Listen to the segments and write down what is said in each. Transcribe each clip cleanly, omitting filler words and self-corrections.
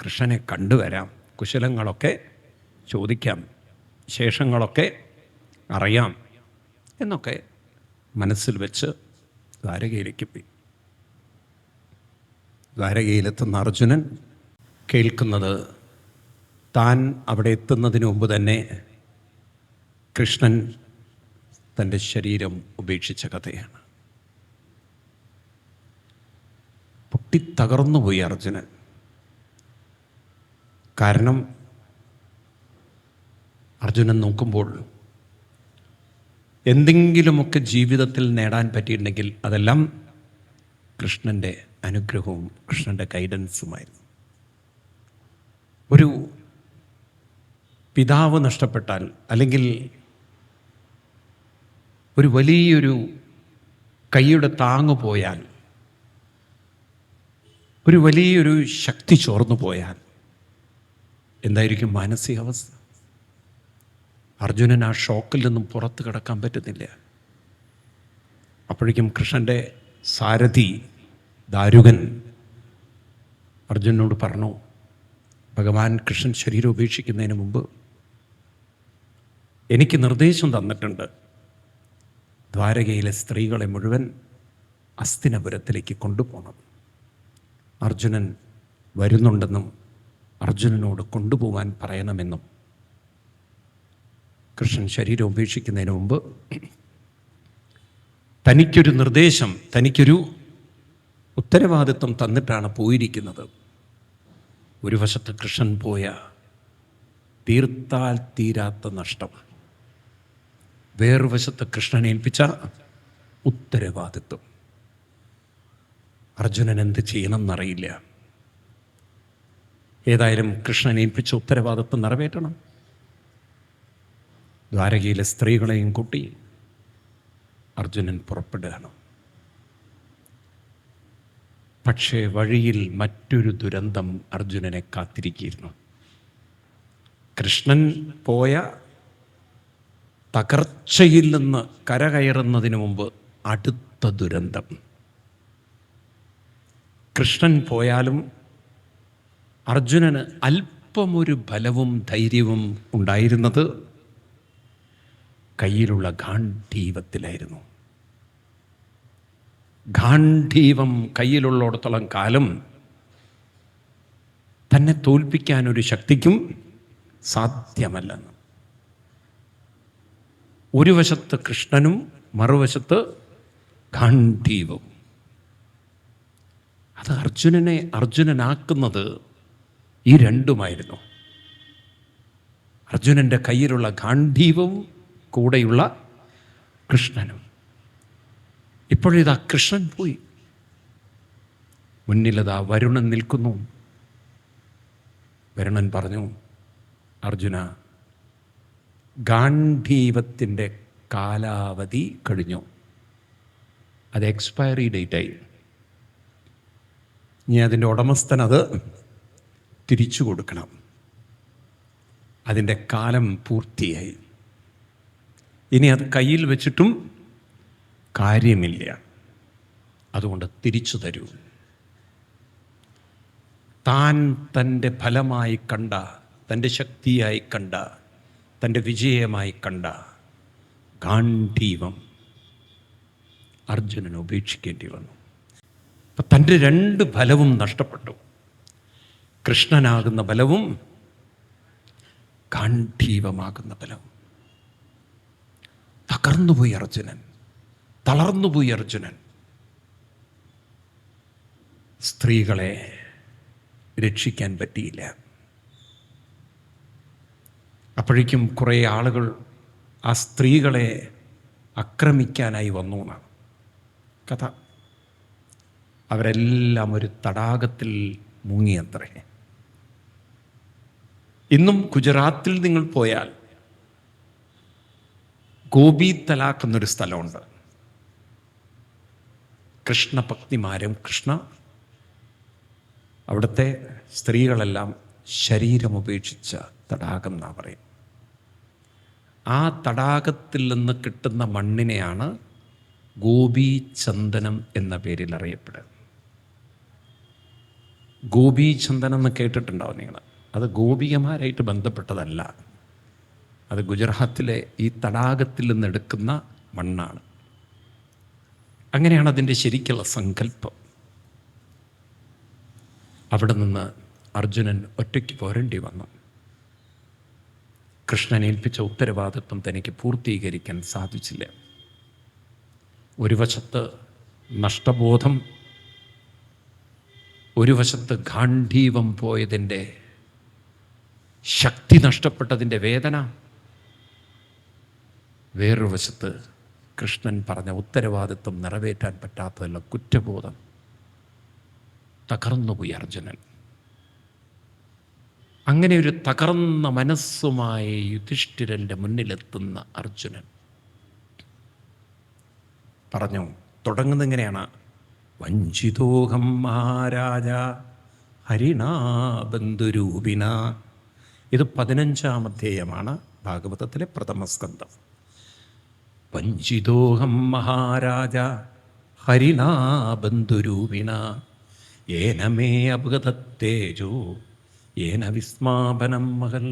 കൃഷ്ണനെ കണ്ടുവരാം, കുശലങ്ങളൊക്കെ ചോദിക്കാം, വിശേഷങ്ങളൊക്കെ അറിയാം എന്നൊക്കെ മനസ്സിൽ വെച്ച് ദ്വാരകയിലേക്ക് പോയി. ദ്വാരകയിലെത്തുന്ന അർജുനൻ കേൾക്കുന്നത് താൻ അവിടെ എത്തുന്നതിന് മുമ്പ് തന്നെ കൃഷ്ണൻ തൻ്റെ ശരീരം ഉപേക്ഷിച്ച കഥയാണ്. പൊട്ടിത്തകർന്നുപോയി അർജുനൻ. കാരണം അർജുനൻ നോക്കുമ്പോൾ എന്തെങ്കിലുമൊക്കെ ജീവിതത്തിൽ നേടാൻ പറ്റിയിട്ടുണ്ടെങ്കിൽ അതെല്ലാം കൃഷ്ണൻ്റെ അനുഗ്രഹവും കൃഷ്ണൻ്റെ ഗൈഡൻസുമായിരുന്നു. ഒരു പിതാവ് നഷ്ടപ്പെട്ടാൽ, അല്ലെങ്കിൽ ഒരു വലിയൊരു കൈയുടെ താങ്ങ് പോയാൽ, ഒരു വലിയൊരു ശക്തി ചോർന്നു പോയാൽ എന്തായിരിക്കും മാനസികാവസ്ഥ? അർജുനൻ ആ ഷോക്കിൽ നിന്നും പുറത്ത് കിടക്കാൻ പറ്റുന്നില്ല. അപ്പോഴേക്കും കൃഷ്ണൻ്റെ സാരഥി ദാരുകൻ അർജുനനോട് പറഞ്ഞു, ഭഗവാൻ കൃഷ്ണൻ ശരീരം ഉപേക്ഷിക്കുന്നതിന് മുമ്പ് എനിക്ക് നിർദ്ദേശം തന്നിട്ടുണ്ട്, ദ്വാരകയിലെ സ്ത്രീകളെ മുഴുവൻ ഹസ്തിനപുരത്തിലേക്ക് കൊണ്ടുപോകണം. അർജുനൻ വരുന്നുണ്ടെന്നും അർജുനനോട് കൊണ്ടുപോകാൻ പറയണമെന്നും കൃഷ്ണൻ ശരീരം ഉപേക്ഷിക്കുന്നതിന് മുമ്പ് തനിക്കൊരു നിർദ്ദേശം, തനിക്കൊരു ഉത്തരവാദിത്വം തന്നിട്ടാണ് പോയിരിക്കുന്നത്. ഒരു വശത്ത് കൃഷ്ണൻ പോയ തീർത്താൽ തീരാത്ത നഷ്ടം, വേറൊരു വശത്ത് കൃഷ്ണൻ ഏൽപ്പിച്ച ഉത്തരവാദിത്വം. അർജുനൻ എന്ത് ചെയ്യണമെന്നറിയില്ല. ഏതായാലും കൃഷ്ണൻ ഏൽപ്പിച്ച ഉത്തരവാദിത്വം നിറവേറ്റണം. ദ്വാരകയിലെ സ്ത്രീകളെയും കൂട്ടി അർജുനൻ പുറപ്പെടുകയാണ്. പക്ഷേ വഴിയിൽ മറ്റൊരു ദുരന്തം അർജുനനെ കാത്തിരിക്കുകയായിരുന്നു. കൃഷ്ണൻ പോയ തകർച്ചയിൽ നിന്ന് കരകയറുന്നതിന് മുമ്പ് അടുത്ത ദുരന്തം. കൃഷ്ണൻ പോയാലും അർജുനന് അല്പമൊരു ബലവും ധൈര്യവും ഉണ്ടായിരുന്നത് കയ്യിലുള്ള ഗാണ്ഡീവത്തിലായിരുന്നു. ഗാണ്ഡീവം കയ്യിലുള്ളിടത്തോളം കാലം തന്നെ തോൽപ്പിക്കാനൊരു ശക്തിക്കും സാധ്യമല്ലെന്ന്. ഒരു വശത്ത് കൃഷ്ണനും മറുവശത്ത് ഗാണ്ഡീവവും. അത് അർജുനനാക്കുന്നത് ഈ രണ്ടുമായിരുന്നു. അർജുനൻ്റെ കയ്യിലുള്ള ഗാണ്ഡീവവും കൂടെയുള്ള കൃഷ്ണനും. ഇപ്പോഴിതാ കൃഷ്ണൻ പോയി, മുന്നിലതാ വരുണൻ നിൽക്കുന്നു. വരുണൻ പറഞ്ഞു, അർജുന, ഗാണ്ഡീവത്തിൻ്റെ കാലാവധി കഴിഞ്ഞു, അത് എക്സ്പയറി ഡേറ്റായി. ഇനി അതിൻ്റെ ഉടമസ്ഥൻ അത് തിരിച്ചു കൊടുക്കണം. അതിൻ്റെ കാലം പൂർത്തിയായി. ഇനി അത് കയ്യിൽ വെച്ചിട്ടും കാര്യമില്ല, അതുകൊണ്ട് തിരിച്ചു തരൂ. താൻ തൻ്റെ ഫലമായി കണ്ട, തൻ്റെ ശക്തിയായി കണ്ട, തൻ്റെ വിജയമായി കണ്ട ഗാണ്ഡീവം അർജുനന് ഉപേക്ഷിക്കേണ്ടി വന്നു. അപ്പം തൻ്റെ രണ്ട് ഫലവും നഷ്ടപ്പെട്ടു. കൃഷ്ണനാകുന്ന ബലവും ഗാണ്ഡീവമാകുന്ന ബലവും. തകർന്നുപോയി അർജുനൻ, തളർന്നുപോയി അർജുനൻ. സ്ത്രീകളെ രക്ഷിക്കാൻ പറ്റിയില്ല. അപ്പോഴേക്കും കുറേ ആളുകൾ ആ സ്ത്രീകളെ ആക്രമിക്കാനായി വന്നു എന്നാണ് കഥ. അവരെല്ലാം ഒരു തടാകത്തിൽ മുങ്ങിയത്രേ. ഇന്നും ഗുജറാത്തിൽ നിങ്ങൾ പോയാൽ ഗോപി തലാഖ് എന്നൊരു സ്ഥലമുണ്ട്. കൃഷ്ണഭക്തിമാരും അവിടുത്തെ സ്ത്രീകളെല്ലാം ശരീരമുപേക്ഷിച്ച തടാകം എന്നാ പറയും. ആ തടാകത്തിൽ നിന്ന് കിട്ടുന്ന മണ്ണിനെയാണ് ഗോപീചന്ദനം എന്ന പേരിൽ അറിയപ്പെടുക. ഗോപീചന്ദനം എന്ന് കേട്ടിട്ടുണ്ടാവും നിങ്ങൾ. അത് ഗോപികമാരായിട്ട് ബന്ധപ്പെട്ടതല്ല. അത് ഗുജറാത്തിലെ ഈ തടാകത്തിൽ നിന്നെടുക്കുന്ന മണ്ണാണ്. അങ്ങനെയാണ് അതിൻ്റെ ശരിക്കുള്ള സങ്കല്പം. അവിടെ നിന്ന് അർജുനൻ ഒറ്റയ്ക്ക് പോരേണ്ടി വന്നു. കൃഷ്ണൻ ഏൽപ്പിച്ച ഉത്തരവാദിത്വം തനിക്ക് പൂർത്തീകരിക്കാൻ സാധിച്ചില്ല. ഒരു വശത്ത് നഷ്ടബോധം, ഒരു വശത്ത് ഗാണ്ഡീവം പോയതിൻ്റെ ശക്തി നഷ്ടപ്പെട്ടതിൻ്റെ വേദന, വേറൊരു വശത്ത് കൃഷ്ണൻ പറഞ്ഞ ഉത്തരവാദിത്വം നിറവേറ്റാൻ പറ്റാത്തതല്ല കുറ്റബോധം. തകർന്നുപോയി അർജുനൻ. അങ്ങനെ ഒരു തകർന്ന മനസ്സുമായി യുധിഷ്ഠിരൻ്റെ മുന്നിലെത്തുന്ന അർജുനൻ പറഞ്ഞു, തുടങ്ങുന്നത് ഇങ്ങനെയാണ്: വഞ്ചിതോഹം മഹാരാജ ഹരിണാ ബന്ധുരൂപിണ. ഇത് 15-ാം അധ്യായമാണ് ഭാഗവതത്തിലെ പ്രഥമ സ്കന്ധം. വഞ്ചിതോഹം മഹാരാജ ഹരിണാ ബന്ധുരൂപിണ യേന മേ അപഗതത്തേജോ യേന വിസ്മാപനം മഹൽ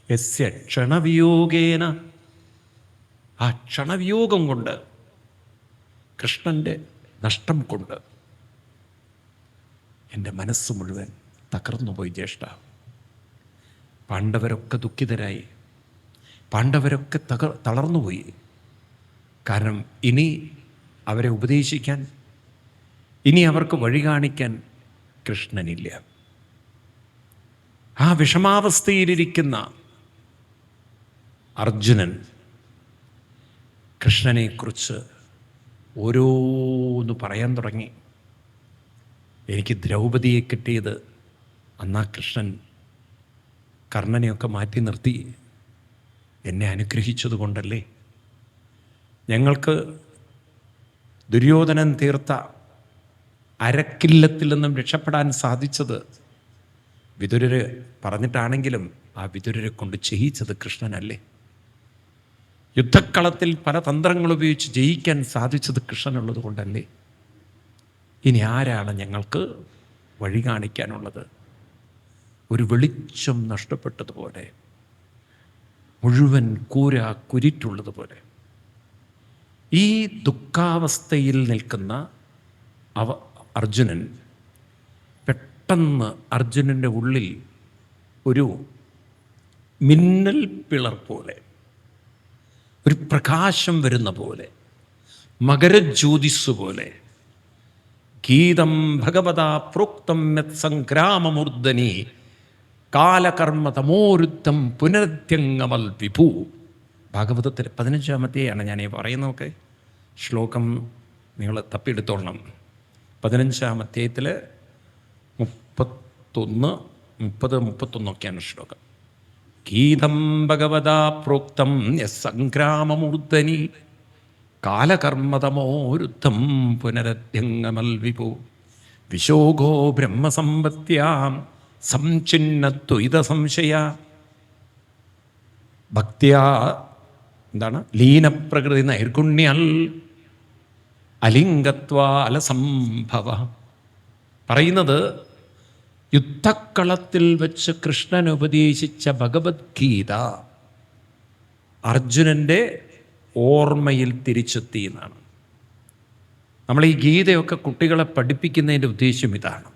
യസ്യ ക്ഷണവിയോഗേന. ആ ക്ഷണവിയോഗം കൊണ്ട്, കൃഷ്ണൻ്റെ നഷ്ടം കൊണ്ട് എൻ്റെ മനസ്സ് മുഴുവൻ തകർന്നുപോയി ജ്യേഷ്ഠ. പാണ്ഡവരൊക്കെ ദുഃഖിതരായി, പാണ്ഡവരൊക്കെ തളർന്നുപോയി. കാരണം ഇനി അവരെ ഉപദേശിക്കാൻ, ഇനി അവർക്ക് വഴി കാണിക്കാൻ കൃഷ്ണനില്ല. ആ വിഷമാവസ്ഥയിലിരിക്കുന്ന അർജുനൻ കൃഷ്ണനെക്കുറിച്ച് ഓരോന്ന് പറയാൻ തുടങ്ങി. എനിക്ക് ദ്രൗപദിയെ കിട്ടിയത് അന്നാ കൃഷ്ണൻ കർണനെയൊക്കെ മാറ്റി നിർത്തി എന്നെ അനുഗ്രഹിച്ചത് കൊണ്ടല്ലേ. ഞങ്ങൾക്ക് ദുര്യോധനൻ തീർത്ത അരക്കില്ലത്തിൽ നിന്നും രക്ഷപ്പെടാൻ സാധിച്ചത് വിതുരര് പറഞ്ഞിട്ടാണെങ്കിലും ആ വിതുരരെ കൊണ്ട് ചെയ്യിച്ചത് കൃഷ്ണനല്ലേ. യുദ്ധക്കളത്തിൽ പല തന്ത്രങ്ങൾ ഉപയോഗിച്ച് ജയിക്കാൻ സാധിച്ചത് കൃഷ്ണനുള്ളത് കൊണ്ടല്ലേ. ഇനി ആരാണ് ഞങ്ങൾക്ക് വഴി കാണിക്കാനുള്ളത്? ഒരു വെളിച്ചം നഷ്ടപ്പെട്ടതുപോലെ, മുഴുവൻ കുരുട്ടുള്ളതുപോലെ ഈ ദുഃഖാവസ്ഥയിൽ നിൽക്കുന്ന അർജുനൻ, പെട്ടെന്ന് അർജുനൻ്റെ ഉള്ളിൽ ഒരു മിന്നൽ പിളർ പോലെ, ഒരു പ്രകാശം വരുന്ന പോലെ, മകരജ്യോതിസ് പോലെ, ഗീതം ഭഗവതാ പ്രോക്തം യത് സംഗ്രാമമൂർധനി കാലകർമ്മ തമോരുദ്ധം പുനരത്യങ്ങമൽ വിഭു. ഭാഗവതത്തിൽ 15-ാമത്തെയാണ് ഞാൻ ഈ പറയുന്നതൊക്കെ. ശ്ലോകം നിങ്ങൾ തപ്പിയെടുത്തോളണം. 15-ാം അധ്യായത്തിൽ 31, 30, 31 ശ്ലോകം. ഗീതം ഭഗവതാ പ്രോക്തം യസ്സംഗ്രാമമൂർധനി കാലകർമ്മതമോരുദ്ധം പുനരത്യങ്ങമൽ വിഭു വിശോകോ ബ്രഹ്മസമ്പത്യാം സംചിന്നദ്വൈത സംശയ ഭക്തിയാ എന്താണ് ലീനപ്രകൃതി നൈർഗുണ്യൽ അലിംഗത്വാലസംഭവ. പറയുന്നത് യുദ്ധക്കളത്തിൽ വെച്ച് കൃഷ്ണൻ ഉപദേശിച്ച ഭഗവത്ഗീത അർജുനൻ്റെ ഓർമ്മയിൽ തിരിച്ചെത്തി എന്നാണ്. നമ്മൾ ഈ ഗീതയൊക്കെ കുട്ടികളെ പഠിപ്പിക്കുന്നതിൻ്റെ ഉദ്ദേശം ഇതാണ്.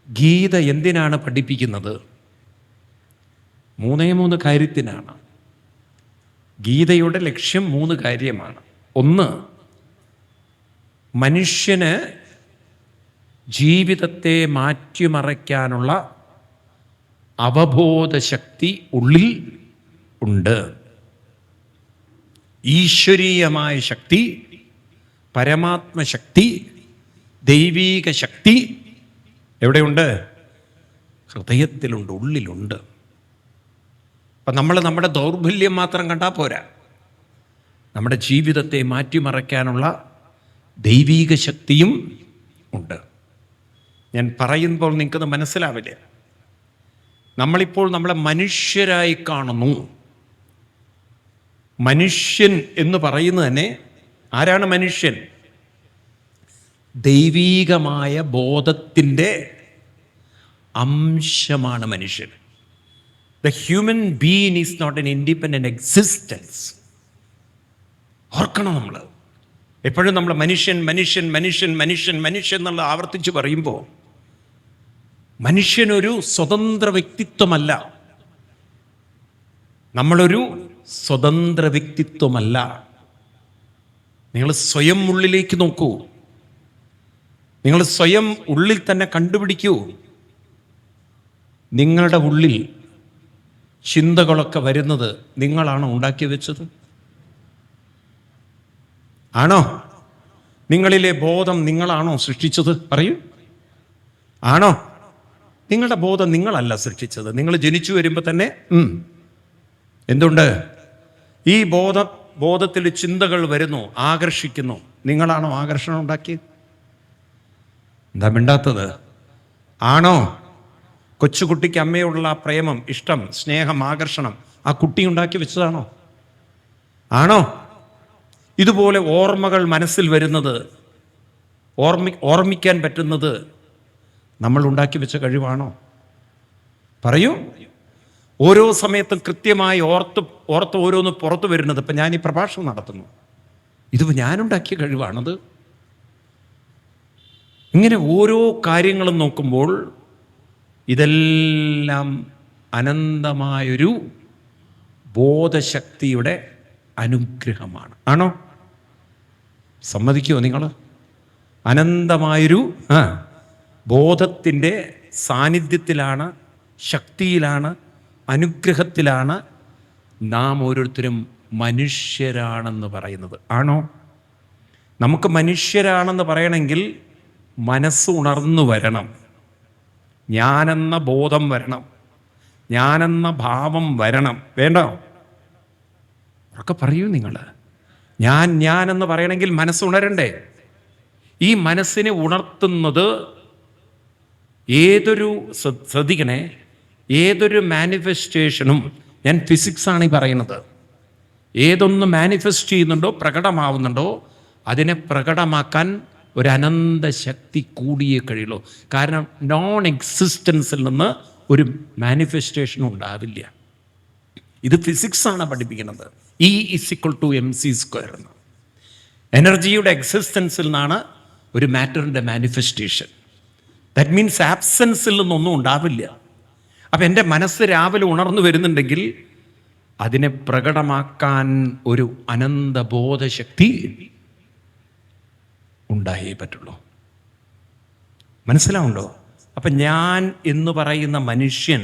ഗീത എന്തിനാണ് പഠിപ്പിക്കുന്നത്? 3 കാര്യത്തിനാണ്. ഗീതയുടെ ലക്ഷ്യം 3 കാര്യമാണ്. ഒന്ന്, മനുഷ്യന് ജീവിതത്തെ മാറ്റിമറിക്കാനുള്ള അവബോധശക്തി ഉള്ളിൽ ഉണ്ട്. ഈശ്വരീയമായ ശക്തി, പരമാത്മശക്തി, ദൈവീക ശക്തി എവിടെയുണ്ട്? ഹൃദയത്തിലുണ്ട്, ഉള്ളിലുണ്ട്. അപ്പം നമ്മൾ നമ്മുടെ ദൗർബല്യം മാത്രം കണ്ടാൽ പോരാ. നമ്മുടെ ജീവിതത്തെ മാറ്റിമറിക്കാനുള്ള ദൈവീക ശക്തിയും ഉണ്ട്. ഞാൻ പറയുമ്പോൾ നിങ്ങൾക്കത് മനസ്സിലാവില്ല. നമ്മളിപ്പോൾ നമ്മളെ മനുഷ്യരായി കാണുന്നു. മനുഷ്യൻ എന്ന് പറയുന്നത് തന്നെ, ആരാണ് മനുഷ്യൻ? ദൈവീകമായ ബോധത്തിൻ്റെ അംശമാണ് മനുഷ്യൻ. The human being is not an independent existence. ഓർക്കണം, നമ്മൾ എപ്പോഴും നമ്മൾ മനുഷ്യൻ മനുഷ്യൻ മനുഷ്യൻ മനുഷ്യൻ മനുഷ്യൻ എന്നുള്ള ആവർത്തിച്ച് പറയുമ്പോൾ, മനുഷ്യനൊരു സ്വതന്ത്ര വ്യക്തിത്വമല്ല. നമ്മളൊരു സ്വതന്ത്ര വ്യക്തിത്വമല്ല. നിങ്ങൾ സ്വയം ഉള്ളിലേക്ക് നോക്കൂ. നിങ്ങൾ സ്വയം ഉള്ളിൽ തന്നെ കണ്ടുപിടിക്കൂ. നിങ്ങളുടെ ഉള്ളിൽ ചിന്തകളൊക്കെ വരുന്നത് നിങ്ങളാണോ ഉണ്ടാക്കി വെച്ചത്? ആണോ? നിങ്ങളിലെ ബോധം നിങ്ങളാണോ സൃഷ്ടിച്ചത്? പറയൂ, ആണോ? നിങ്ങളുടെ ബോധം നിങ്ങളല്ല സൃഷ്ടിച്ചത്. നിങ്ങൾ ജനിച്ചു വരുമ്പോൾ തന്നെ എന്തുണ്ട്? ഈ ബോധത്തിൽ ചിന്തകൾ വരുന്നു, ആകർഷിക്കുന്നു. നിങ്ങളാണോ ആകർഷണം ഉണ്ടാക്കിയത്? എന്താ മിണ്ടാത്തത്? ആണോ? കൊച്ചുകുട്ടിക്ക് അമ്മയോടുള്ള പ്രേമം, ഇഷ്ടം, സ്നേഹം, ആകർഷണം ആ കുട്ടി ഉണ്ടാക്കി വെച്ചതാണോ? ആണോ? ഇതുപോലെ ഓർമ്മകൾ മനസ്സിൽ വരുന്നത്, ഓർമ്മിക്കാൻ പറ്റുന്നത് നമ്മൾ ഉണ്ടാക്കി വെച്ച കഴിവാണോ? പറയൂ. ഓരോ സമയത്തും കൃത്യമായി ഓർത്ത് ഓരോന്ന് പുറത്തു വരുന്നത്. ഇപ്പം ഞാൻ ഈ പ്രഭാഷണം നടത്തുന്നു, ഇത് ഞാനുണ്ടാക്കിയ കഴിവാണത്. ഇങ്ങനെ ഓരോ കാര്യങ്ങളും നോക്കുമ്പോൾ ഇതെല്ലാം അനന്തമായൊരു ബോധശക്തിയുടെ അനുഗ്രഹമാണ്. ആണോ? സമ്മതിക്കുമോ നിങ്ങൾ? അനന്തമായൊരു ബോധത്തിൻ്റെ സാന്നിധ്യത്തിലാണ്, ശക്തിയിലാണ്, അനുഗ്രഹത്തിലാണ് നാം ഓരോരുത്തരും മനുഷ്യരാണെന്ന് പറയുന്നത്. ആണോ? നമുക്ക് മനുഷ്യരാണെന്ന് പറയണമെങ്കിൽ മനസ്സ് ഉണർന്നു വരണം, ഞാനെന്ന ബോധം വരണം, ഞാനെന്ന ഭാവം വരണം. വേണ്ടോ? ഒക്കെ പറയൂ നിങ്ങൾ. ഞാനെന്ന് പറയണമെങ്കിൽ മനസ്സ് ഉണരണ്ടേ? ഈ മനസ്സിനെ ഉണർത്തുന്നത് ശ്രദ്ധിക്കണേ, ഏതൊരു മാനിഫെസ്റ്റേഷനും, ഞാൻ ഫിസിക്സാണ് ഈ പറയുന്നത്, ഏതൊന്ന് മാനിഫെസ്റ്റ് ചെയ്യുന്നുണ്ടോ, പ്രകടമാവുന്നുണ്ടോ, അതിനെ പ്രകടമാക്കാൻ ഒരു അനന്ത ശക്തി കൂടിയേ കഴിയുള്ളൂ. കാരണം നോൺ എക്സിസ്റ്റൻസിൽ നിന്ന് ഒരു മാനിഫെസ്റ്റേഷൻ ഉണ്ടാവില്ല. ഇത് ഫിസിക്സാണ് പഠിപ്പിക്കുന്നത്. E=mc². എനർജിയുടെ എക്സിസ്റ്റൻസിൽ നിന്നാണ് ഒരു മാറ്ററിൻ്റെ മാനിഫെസ്റ്റേഷൻ. ദാറ്റ് മീൻസ് ആബ്സെൻസിൽ നിന്നൊന്നും ഉണ്ടാവില്ല. അപ്പം എൻ്റെ മനസ്സ് രാവിലെ ഉണർന്നു വരുന്നുണ്ടെങ്കിൽ അതിനെ പ്രകടമാക്കാൻ ഒരു അനന്തബോധശക്തി ഉണ്ടായേ പറ്റുള്ളൂ. മനസ്സിലാവുണ്ടോ? അപ്പം ഞാൻ എന്ന് പറയുന്ന മനുഷ്യൻ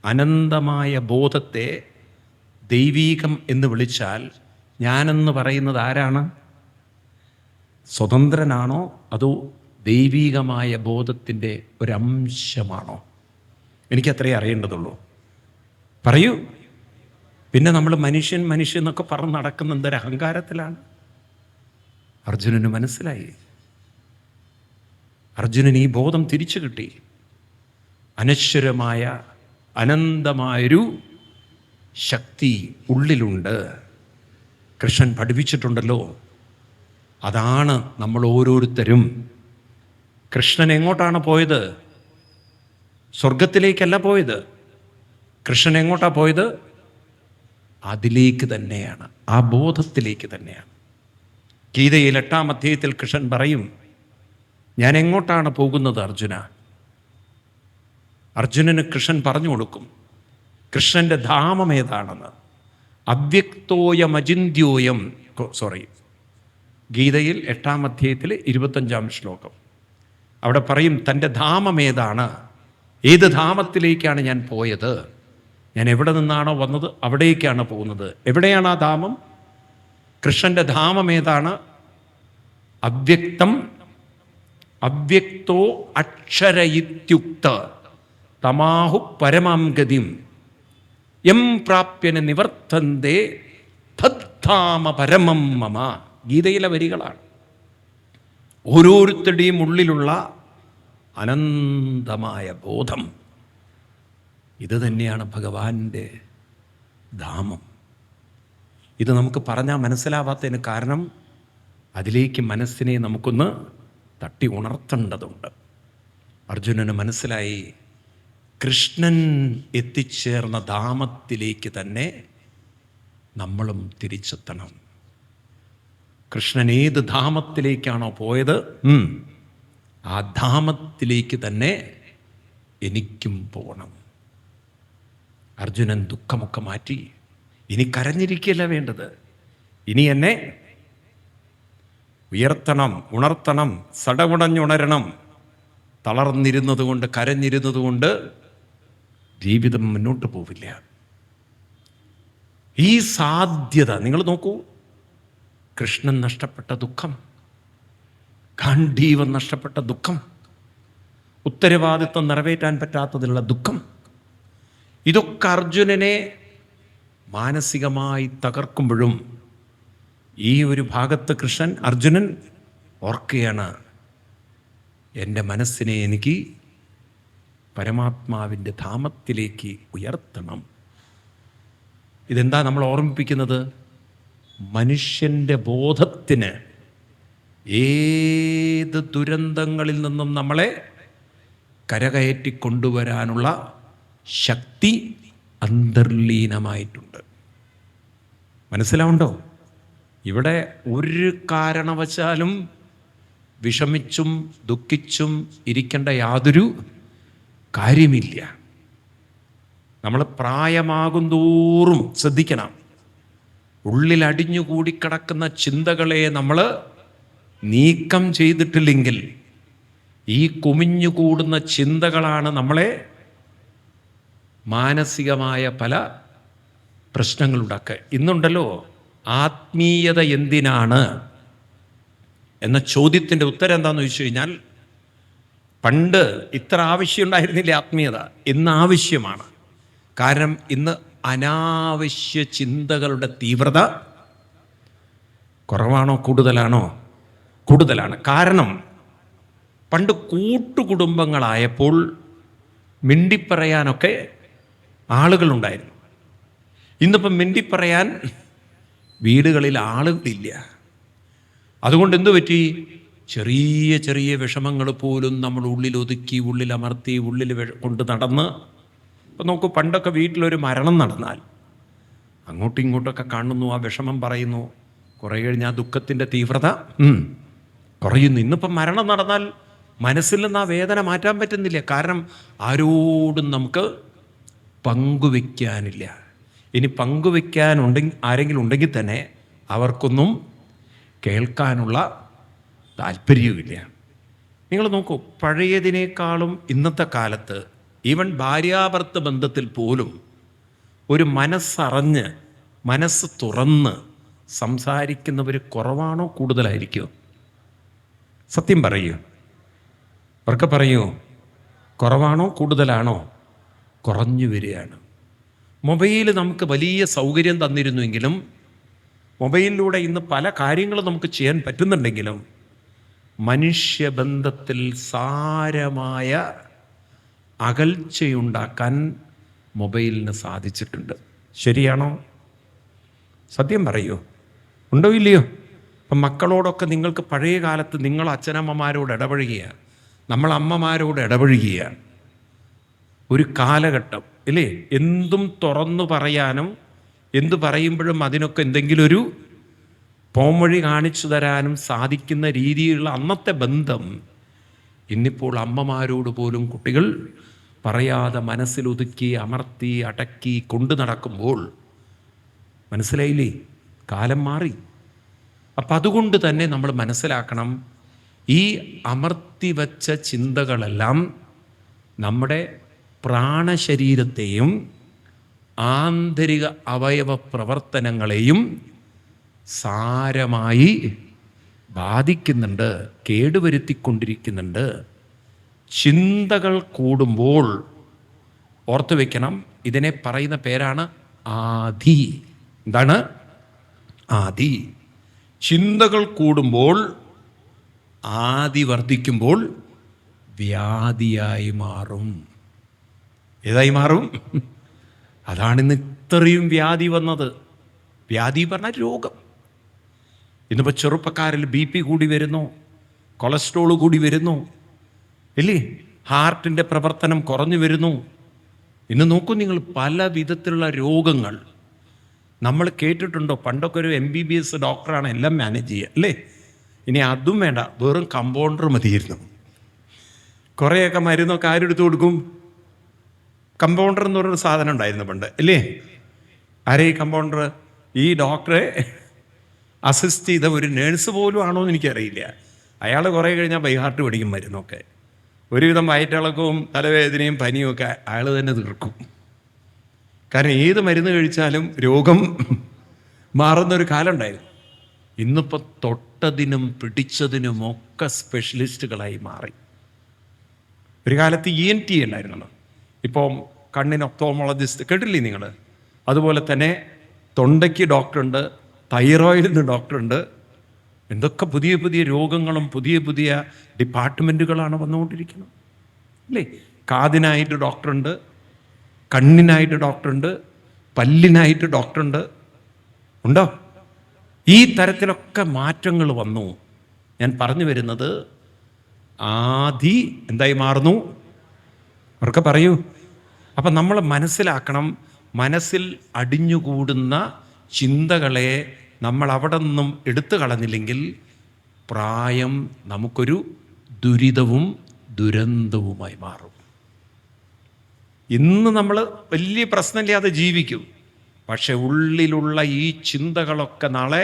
അനന്തമായ ബോധത്തെ ദൈവീകം എന്ന് വിളിച്ചാൽ, ഞാനെന്ന് പറയുന്നത് ആരാണ്? സ്വതന്ത്രനാണോ അതോ ദൈവീകമായ ബോധത്തിൻ്റെ ഒരംശമാണോ? എനിക്കത്രേ അറിയേണ്ടതുള്ളൂ. പറയൂ. പിന്നെ നമ്മൾ മനുഷ്യൻ എന്നൊക്കെ പറഞ്ഞ് നടക്കുന്ന എന്തൊരു അഹങ്കാരത്തിലാണ്. അർജുനന് മനസ്സിലായി. അർജുനന് ഈ ബോധം തിരിച്ചു കിട്ടി. അനശ്വരമായ അനന്തമായൊരു ശക്തി ഉള്ളിലുണ്ട്. കൃഷ്ണൻ പഠിപ്പിച്ചിട്ടുണ്ടല്ലോ. അതാണ് നമ്മൾ ഓരോരുത്തരും. കൃഷ്ണൻ എങ്ങോട്ടാണ് പോയത്? സ്വർഗത്തിലേക്കല്ല പോയത്. കൃഷ്ണൻ എങ്ങോട്ടാണ് പോയത്? അതിലേക്ക് തന്നെയാണ്, ആ ബോധത്തിലേക്ക് തന്നെയാണ്. ഗീതയിൽ 8-ാം അധ്യായത്തിൽ കൃഷ്ണൻ പറയും, ഞാൻ എങ്ങോട്ടാണ് പോകുന്നത് അർജുന? അർജുനന് കൃഷ്ണൻ പറഞ്ഞു കൊടുക്കും കൃഷ്ണൻ്റെ ധാമം ഏതാണെന്ന്. അവ്യക്തോയമചിന്യോയം, ഗീതയിൽ 8-ാം അധ്യായത്തിൽ 25-ാം ശ്ലോകം. അവിടെ പറയും തൻ്റെ ധാമം ഏതാണ്, ഏത് ധാമത്തിലേക്കാണ് ഞാൻ പോയത്, ഞാൻ എവിടെ നിന്നാണോ വന്നത് അവിടേക്കാണ് പോകുന്നത്. എവിടെയാണ് ആ ധാമം? കൃഷ്ണൻ്റെ ധാമം ഏതാണ്? അവ്യക്തോ അക്ഷര ഇത്യുക്ത തമാഹു പരമാം ഗതിം യം പ്രാപ്യന നിവർത്തന്തേ തദ്ധാമ പരമം മമ. ഗീതയിലെ വരികളാണ്. ഓരോരുത്തരുടെയും ഉള്ളിലുള്ള അനന്തമായ ബോധം ഇത് തന്നെയാണ് ഭഗവാന്റെ ധാമം. ഇത് നമുക്ക് പറഞ്ഞാൽ മനസ്സിലാവാത്തതിന് കാരണം അതിലേക്ക് മനസ്സിനെ നമുക്കൊന്ന് തട്ടി ഉണർത്തേണ്ടതുണ്ട്. അർജുനന് മനസ്സിലായി, കൃഷ്ണൻ എത്തിച്ചേർന്ന ധാമത്തിലേക്ക് തന്നെ നമ്മളും തിരിച്ചെത്തണം. കൃഷ്ണൻ ഏത് ധാമത്തിലേക്കാണോ പോയത്, ആ ധാമത്തിലേക്ക് തന്നെ എനിക്കും പോകണം. അർജുനൻ ദുഃഖമൊക്കെ മാറ്റി ഇനി കരഞ്ഞിരിക്കുകയല്ല വേണ്ടത്, ഇനി എന്നെ ഉയർത്തണം, ഉണർത്തണം, സടകുടഞ്ഞുണരണം. തളർന്നിരുന്നതുകൊണ്ട്, കരഞ്ഞിരുന്നതുകൊണ്ട് ജീവിതം മുന്നോട്ട് പോവില്ല. ഈ സാധ്യത നിങ്ങൾ നോക്കൂ. കൃഷ്ണൻ നഷ്ടപ്പെട്ട ദുഃഖം, ഗാന്ധീവൻ നഷ്ടപ്പെട്ട ദുഃഖം, ഉത്തരവാദിത്വം നിറവേറ്റാൻ പറ്റാത്തതിലുള്ള ദുഃഖം, ഇതൊക്കെ അർജുനനെ മാനസികമായി തകർക്കുമ്പോഴും ഈ ഒരു ഭാഗത്ത് അർജുനൻ ഓർക്കുകയാണ്, എൻ്റെ മനസ്സിനെ എനിക്ക് പരമാത്മാവിൻ്റെ ധാമത്തിലേക്ക് ഉയർത്തണം. ഇതെന്താ നമ്മൾ ഓർമ്മിപ്പിക്കുന്നത്? മനുഷ്യൻ്റെ ബോധത്തിന് ഏത് ദുരന്തങ്ങളിൽ നിന്നും നമ്മളെ കരകയറ്റിക്കൊണ്ടുവരാനുള്ള ശക്തി അന്തർലീനമായിട്ടുണ്ട്. മനസ്സിലാവുണ്ടോ? ഇവിടെ ഒരു കാരണവശാലും വിഷമിച്ചും ദുഃഖിച്ചും ഇരിക്കേണ്ട യാതൊരു കാര്യമില്ല. നമ്മൾ പ്രായമാകും തോറും ശ്രദ്ധിക്കണം, ഉള്ളിൽ അടിഞ്ഞുകൂടിക്കിടക്കുന്ന ചിന്തകളെ നമ്മൾ നീക്കം ചെയ്തിട്ടില്ലെങ്കിൽ ഈ കുമിഞ്ഞുകൂടുന്ന ചിന്തകളാണ് നമ്മളെ മാനസികമായ പല പ്രശ്നങ്ങളുണ്ടാക്കുക. ഇന്നുണ്ടല്ലോ, ആത്മീയത എന്തിനാണ് എന്ന ചോദ്യത്തിൻ്റെ ഉത്തരം എന്താണെന്ന് ചോദിച്ചു കഴിഞ്ഞാൽ, പണ്ട് ഇത്ര ആവശ്യം ഉണ്ടായിരുന്നില്ല ആത്മീയത, ഇന്ന് ആവശ്യമാണ്. കാരണം ഇന്ന് അനാവശ്യ ചിന്തകളുടെ തീവ്രത കുറവാണോ കൂടുതലാണോ? കൂടുതലാണ്. കാരണം പണ്ട് കൂട്ടുകുടുംബങ്ങളായപ്പോൾ മിണ്ടിപ്പറയാനൊക്കെ ആളുകളുണ്ടായിരുന്നു. ഇന്നിപ്പം മിണ്ടിപ്പറയാൻ വീടുകളിൽ ആളുകളില്ല. അതുകൊണ്ട് എന്തു പറ്റി? ചെറിയ ചെറിയ വിഷമങ്ങൾ പോലും നമ്മൾ ഉള്ളിലൊതുക്കി, ഉള്ളിലമർത്തി, ഉള്ളിൽ കൊണ്ട് നടന്ന്. ഇപ്പം നോക്കൂ, പണ്ടൊക്കെ വീട്ടിലൊരു മരണം നടന്നാൽ അങ്ങോട്ടും ഇങ്ങോട്ടൊക്കെ കാണുന്നു, ആ വിഷമം പറയുന്നു, കുറേ കഴിഞ്ഞ് ആ ദുഃഖത്തിൻ്റെ തീവ്രത കുറയുന്നു. ഇന്നിപ്പം മരണം നടന്നാൽ മനസ്സിൽ നിന്ന് ആ വേദന മാറ്റാൻ പറ്റുന്നില്ല. കാരണം ആരോടും നമുക്ക് പങ്കുവെക്കാനില്ല. ഇനി പങ്കുവെക്കാനുണ്ടെങ്കിൽ ആരെങ്കിലും ഉണ്ടെങ്കിൽ തന്നെ അവർക്കൊന്നും കേൾക്കാനുള്ള താല്പര്യവുമില്ല. നിങ്ങൾ നോക്കൂ, പഴയതിനേക്കാളും ഇന്നത്തെ കാലത്ത് ഈവൻ ഭാര്യാഭർത്ത ബന്ധത്തിൽ പോലും ഒരു മനസ്സറിഞ്ഞ്, മനസ്സ് തുറന്ന് സംസാരിക്കുന്നവർ കുറവാണോ കൂടുതലായിരിക്കുമോ? സത്യം പറയൂ, അവർക്ക് പറയൂ, കുറവാണോ കൂടുതലാണോ? കുറഞ്ഞു വരികയാണ്. മൊബൈൽ നമുക്ക് വലിയ സൗകര്യം തന്നിരുന്നുവെങ്കിലും, മൊബൈലിലൂടെ ഇന്ന് പല കാര്യങ്ങളും നമുക്ക് ചെയ്യാൻ പറ്റുന്നുണ്ടെങ്കിലും, മനുഷ്യബന്ധത്തിൽ സാരമായ അകൽച്ചയുണ്ടാക്കാൻ മൊബൈലിന് സാധിച്ചിട്ടുണ്ട്. ശരിയാണോ? സത്യം പറയൂ, ഉണ്ടോ ഇല്ലയോ? അപ്പം മക്കളോടൊക്കെ നിങ്ങൾക്ക് പഴയ കാലത്ത് നിങ്ങൾ അച്ഛനമ്മമാരോട് ഇടപഴകുകയാണ്, നമ്മൾ അമ്മമാരോട് ഇടപഴകുകയാണ്. ഒരു കാലഘട്ടം ഇല്ലേ, എന്തും തുറന്നു പറയാനും എന്തു പറയുമ്പോഴും അതിനൊക്കെ എന്തെങ്കിലും ഒരു പോംവഴി കാണിച്ചു തരാനും സാധിക്കുന്ന രീതിയിലുള്ള അന്നത്തെ ബന്ധം ഇന്നിപ്പോൾ അമ്മമാരോട് പോലും കുട്ടികൾ പറയാതെ മനസ്സിലൊതുക്കി, അമർത്തി, അടക്കി കൊണ്ടു നടക്കുമ്പോൾ മനസ്സിലായില്ലേ, കാലം മാറി. അപ്പം അതുകൊണ്ട് തന്നെ നമ്മൾ മനസ്സിലാക്കണം, ഈ അമർത്തി വച്ച ചിന്തകളെല്ലാം നമ്മുടെ പ്രാണശരീരത്തെയും ആന്തരിക അവയവ പ്രവർത്തനങ്ങളെയും സാരമായി ബാധിക്കുന്നുണ്ട്, കേടുവരുത്തിക്കൊണ്ടിരിക്കുന്നുണ്ട്. ചിന്തകൾ കൂടുമ്പോൾ ഓർത്തു വയ്ക്കണം, ഇതിനെ പറയുന്ന പേരാണ് ആധി. എന്താണ് ആധി? ചിന്തകൾ കൂടുമ്പോൾ, ആധി വർദ്ധിക്കുമ്പോൾ വ്യാധിയായി മാറും. ഏതായി മാറും? അതാണിന്ന് ഇത്രയും വ്യാധി വന്നത്. വ്യാധി പറഞ്ഞാൽ രോഗം. ഇന്നിപ്പോൾ ചെറുപ്പക്കാരിൽ BP കൂടി വരുന്നു, കൊളസ്ട്രോൾ കൂടി വരുന്നു, ഇല്ലേ? ഹാർട്ടിൻ്റെ പ്രവർത്തനം കുറഞ്ഞു വരുന്നു. ഇന്ന് നോക്കൂ നിങ്ങൾ, പല വിധത്തിലുള്ള രോഗങ്ങൾ നമ്മൾ കേട്ടിട്ടുണ്ടോ? പണ്ടൊക്കെ ഒരു MBBS ഡോക്ടറാണ് എല്ലാം മാനേജ് ചെയ്യുക, അല്ലേ? ഇനി അതും വേണ്ട, വെറും കമ്പൗണ്ടർ മതിയിരുന്നു. കുറേയൊക്കെ മരുന്നൊക്കെ ആരെടുത്ത് കൊടുക്കും? കമ്പൗണ്ടർ എന്ന് പറയുന്ന സാധനം ഉണ്ടായിരുന്നു പണ്ട്, അല്ലേ? ആരേ ഈ കമ്പൗണ്ടർ? ഈ ഡോക്ടറെ അസിസ്റ്റ് ചെയ്ത ഒരു നേഴ്സ് പോലും ആണോ എന്ന് എനിക്കറിയില്ല. അയാൾ കുറേ കഴിഞ്ഞാൽ ബൈഹാർട്ട് പിടിക്കും മരുന്നൊക്കെ. ഒരുവിധം വയറ്റിളക്കവും തലവേദനയും പനിയും ഒക്കെ അയാൾ തന്നെ തീർക്കും. കാരണം ഏത് മരുന്ന് കഴിച്ചാലും രോഗം മാറുന്നൊരു കാലം ഉണ്ടായിരുന്നു. ഇന്നിപ്പോൾ തൊട്ടതിനും പിടിച്ചതിനുമൊക്കെ സ്പെഷ്യലിസ്റ്റുകളായി മാറി. ഒരു കാലത്ത് ENT ഉണ്ടായിരുന്നല്ലോ, ഇപ്പോൾ കണ്ണിന് ഒപ്തോമോളജിസ്റ്റ് കേട്ടില്ലേ നിങ്ങൾ? അതുപോലെ തന്നെ തൊണ്ടയ്ക്ക് ഡോക്ടറുണ്ട്, തൈറോയിഡിന് ഡോക്ടറുണ്ട്. എന്തൊക്കെ പുതിയ പുതിയ രോഗങ്ങളും പുതിയ പുതിയ ഡിപ്പാർട്ട്മെൻറ്റുകളാണ് വന്നുകൊണ്ടിരിക്കുന്നത്, അല്ലേ? കാതിനായിട്ട് ഡോക്ടറുണ്ട്, കണ്ണിനായിട്ട് ഡോക്ടറുണ്ട്, പല്ലിനായിട്ട് ഡോക്ടറുണ്ട്. ഉണ്ടോ? ഈ തരത്തിലൊക്കെ മാറ്റങ്ങൾ വന്നു. ഞാൻ പറഞ്ഞു വരുന്നത്, ആദി എന്തായി മാറുന്നു? അവർക്ക് പറയൂ. അപ്പം നമ്മൾ മനസ്സിലാക്കണം, മനസ്സിൽ അടിഞ്ഞുകൂടുന്ന ചിന്തകളെ നമ്മൾ അവിടെ നിന്നും എടുത്തു കളഞ്ഞില്ലെങ്കിൽ പ്രായം നമുക്കൊരു ദുരിതവും ദുരന്തവുമായി മാറും. ഇന്ന് നമ്മൾ വലിയ പ്രശ്നമില്ലാതെ ജീവിക്കും, പക്ഷെ ഉള്ളിലുള്ള ഈ ചിന്തകളൊക്കെ നാളെ